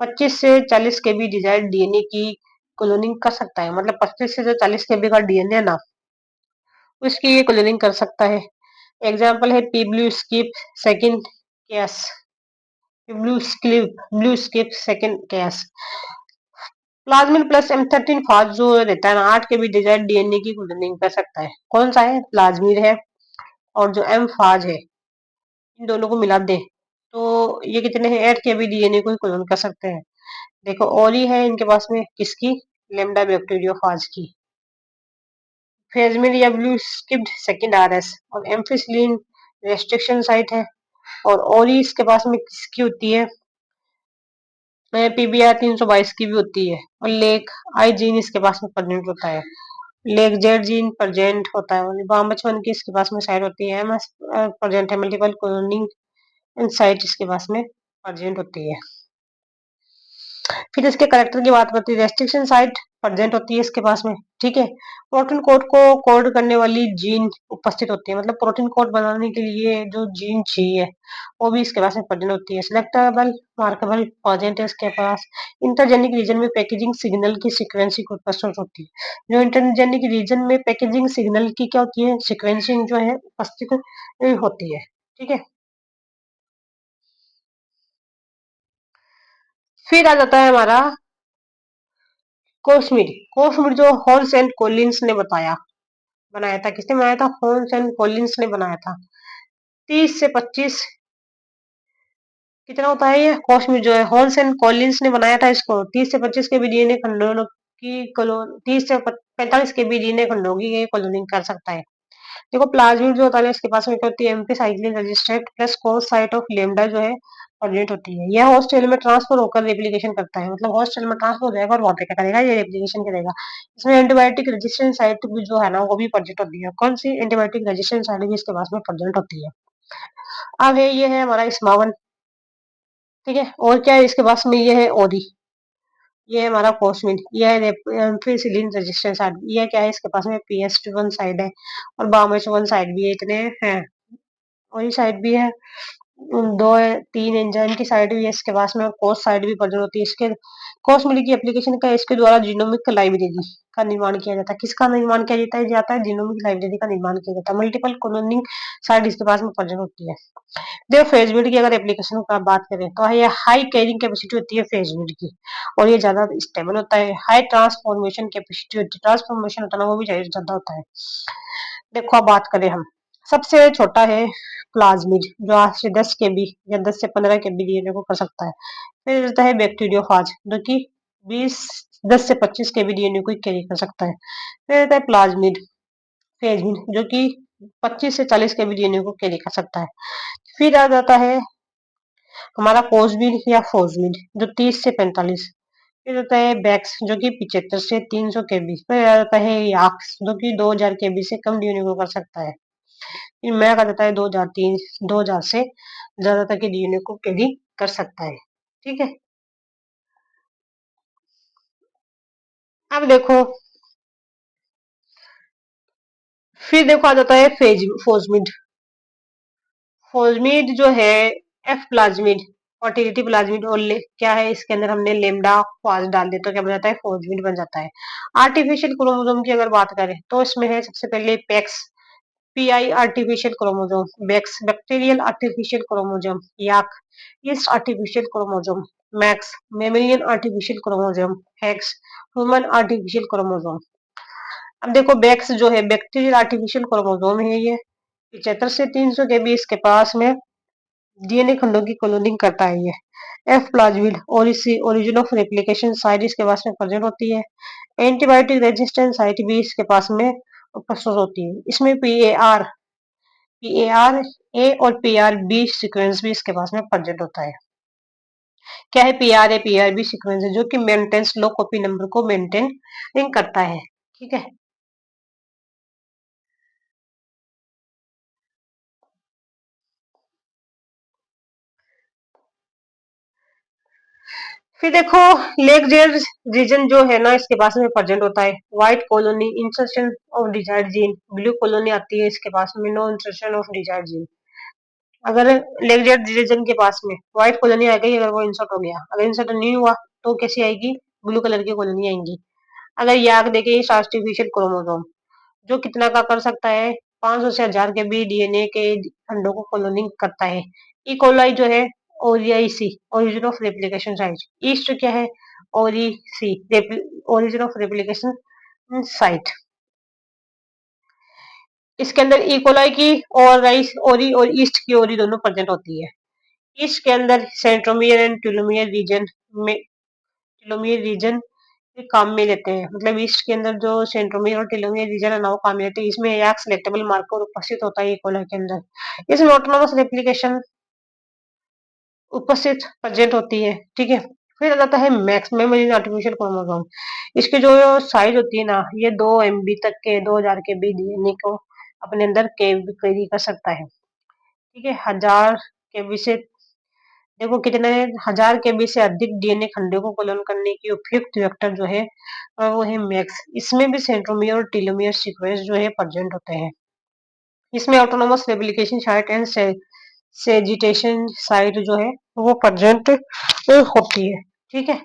25 से 40 केबी डिजायर्ड डीएनए की क्लोनिंग कर सकता है। मतलब 25 से जो 40 केबी का डीएनए है ना, उसकी ये क्लोनिंग कर सकता है। एग्जाम्पल है pea blue skip second case. Blue skip second case. Plasmid plus M13 फाज जो रहता है ना, 8 केबी डिजायर्ड डीएनए की क्लोनिंग कर सकता है। कौन सा है? प्लाज्मिड है। और जो एम फाज है, इन दोनों को मिला दे तो ये कितने हैं? 8 केबी डीएनए को क्लोन कर सकते हैं। देखो और ही है इनके पास में किसकी? लेमडा बैक्टीरियोफाज की। फेजमिड या ब्लू स्किप्ड सेकंड आरएस और एम्फिसिलिन रेस्ट्रिक्शन साइट है। और ओरी इसके पास में किसकी होती है? पीबीआर 322 की भी होती है। और लेक आई जीन इसके पास में प्रेजेंट होता है। लेक जेड जीन प्रेजेंट होता है। और बामचवन की इसके पास में साइट होती है। एमएस प्रेजेंट है। मल्टीपल क्लोनिंग साइट इसके पास में प्रेजेंट होती है। फिर इसके करेक्टर की बात करते हैं। रेस्ट्रिक्शन साइट प्रेजेंट होती है इसके पास में। ठीक है। प्रोटीन कोड को कोड करने वाली जीन उपस्थित होती है। मतलब प्रोटीन कोड बनाने के लिए जो जीन चाहिए वो भी इसके पास में प्रेजेंट होती है। सिलेक्टेबल मार्केबल प्रेजेंट है इसके पास। इंटरजेनिक रीजन में पैकेजिंग सिग्नल की सीक्वेंसिंग उपस्थित होती है। जो इंटरजेनिक रीजन में पैकेजिंग सिग्नल की क्या होती है? सीक्वेंसिंग जो है उपस्थित होती है। ठीक है। फिर आ जाता है हमारा कोसमिड। कोसमिड जो हॉल्स एंड कोलिंस ने बनाया था। किसने बनाया था? हॉल्स एंड कोलिंस ने बनाया था। 30 से 25 कितना होता है ये? कोसमिड जो है हॉल्स एंड कोलिंस ने बनाया था इसको। 30 से 25 के भी डीएनए खंडों की क्लोन 30 से 45 के भी डीएनए खंडों की ये क्लोनिंग कर सकता है। देखो प्लाज्मिड जो होता है इसके पास में क्या होती है? Ampicillin resistant plus cos site of lambda जो है प्रेजेंट होती है। यह होस्ट सेल में ट्रांसफर होकर रेप्लिकेशन करता है। मतलब होस्ट सेल में ट्रांसफर हो जाएगा और वहां पे क्या करेगा? ये रेप्लिकेशन करेगा। इसमें एंटीबायोटिक रेजिस्टेंस साइट भी जो है ना वो भी प्रेजेंट होती है। कौन सी एंटीबायोटिक रेजिस्टेंस साइट भी इसके पास में प्रेजेंट होती है? अब है ये है हमारा स्मावन। ठीक है। और क्या है इसके पास में? ये है ओरी। ये है हमारा कोसमिड। ये है एम्फीसिलिन रेजिस्टेंस साइट। ये क्या है? इसके पास में PS1 साइड है और बामेच1 साइड भी है। इतने हैं। और ये साइड भी है। दो तीन एंजाइम की साइड भी है इसके पास में। कोस साइड भी प्रेजेंट होती है इसके। कोसमिडी की एप्लीकेशन का इसके द्वारा जीनोमिक लाइब्रेरी का निर्माण किया जाता है। किसका निर्माण किया जाता है? जीनोमिक लाइब्रेरी का निर्माण किया जाता है। मल्टीपल क्लोनिंग साइड इसके पास में प्रेजेंट होती है। देखो फेजमिड की अगर एप्लीकेशन का बात करें तो ये हाई कैरिंग कैपेसिटी होती है फेजमिड की। और ये ज्यादा स्टेबल होता है। हाई ट्रांसफॉर्मेशन कैपेसिटी होती है। ट्रांसफॉर्मेशन होता है ना वो भी ज्यादा होता है। देखो अब बात करें हम, सबसे छोटा है प्लाज्मिड जो 8 से 10 केबी या 10 से 15 केबी डीएनए को कर सकता है। फिर रहता है बैक्टीरियोफाज जो कि 20 10 से 25 केबी डीएनए को कैरी कर सकता है। फिर रहता है प्लाज्मिड फेजमिड जो कि 25 से 40 केबी डीएनए को कैरी कर सकता है। फिर आ जाता है हमारा कोसमिड या फोजमिड जो 30 से 45। फिर होता है बैक्स जो कि 75 से 300 केबी। फिर आ जाता है याक्स जो कि 2000 केबी से कम डीएनए को कर सकता है। फिर मैक आ जाता है 2000 से ज्यादा तक के डीएनए को कैरी कर सकता है। ठीक है। अब देखो, फिर देखो आ जाता है फेज फोजमिड। फोजमिड जो है एफ प्लाज्मिड फर्टिलिटी प्लाज्मिड और क्या है, इसके अंदर हमने लेमडा फाज डाल दिया तो क्या बन जाता है, फोस्फेट बन जाता है। आर्टिफिशियल क्रोमोसोम की अगर बात करें तो इसमें है सबसे पहले PACs, PI artificial chromosome, BACs bacterial artificial chromosome, YAC yeast artificial chromosome, MACs mammalian artificial chromosome, HACs human artificial chromosome. अब देखो बेक्स जो है बैक्टीरियल आर्टिफिशियल क्रोमोसोम है, ये 75 से 300 के बीच के पास में डीएनए खंडों की क्लोनिंग करता है ये। F plasmid origin of replication site इसके पास में प्रेजेंट होती है। एंटीबायोटिक रेजिस्टेंस साइट भी इसके पास में उपस्थित होती है। इसमें पीएआर ए और पीआर बी सीक्वेंस भी इसके पास में प्रेजेंट होता है। क्या है, पीआर ए पीआर बी सीक्वेंस है जो कि मेंटेन्स लो कॉपी नंबर को मेंटेन करता है। ठीक है, फिर देखो लेग जेल रीजन जो है ना इसके पास में प्रेजेंट होता है। White colony insertion of desired gene, blue colony आती है इसके पास में no insertion of desired gene. अगर लेग जेल रीजन के पास में व्हाइट कॉलोनी आ गई, अगर वो इंसर्ट हो गया, अगर इंसर्ट नहीं हुआ तो कैसी आएगी, ब्लू कलर की कॉलोनी आएंगी। अगर याक देखे इस आर्टिफिशियल क्रोमोसोम जो कितना का कर सकता है, 500 से 1000 के बीच डीएनए के खंडों को क्लोनिंग करता है। ई कोलाई जो है oriC origin of replication site, yeast क्या है oriC origin of replication site. इसके अंदर ई कोलाई की और राइस ओरी और ईस्ट की ओरी दोनों प्रेजेंट होती है। ईस्ट के अंदर सेंट्रोमियर एंड टेलोमियर रीजन में टेलोमियर रीजन काम में लेते हैं, मतलब ईस्ट के अंदर जो सेंट्रोमियर और टेलोमियर रीजन है ना वो काम में लेते हैं। इसमें एक सिलेक्टेबल मार्कर उपस्थित होता है ई कोलाई के अंदर। इसमें ऑटोनोमस रेप्लिकेशन उपस्थित प्रेजेंट होती है। ठीक है, फिर आ जाता है मैक्स मेमोरी आर्टिफिशियल क्रोमोसोम। इसकी जो साइज होती है ना ये 2 MB तक के 2000 के बी डीएनए को अपने अंदर कैरी कर सकता है। ठीक है, 1000 KB से देखो कितने 1000 KB से अधिक डीएनए खंडों को क्लोन करने की उपयुक्त वेक्टर जो है वो है मैक्स। इसमें भी सेंट्रोमियर और टेलोमियर सीक्वेंस जो है प्रेजेंट होते हैं। इसमें autonomous replication site and segregation site जो है वो प्रेजेंट होती है। ठीक है,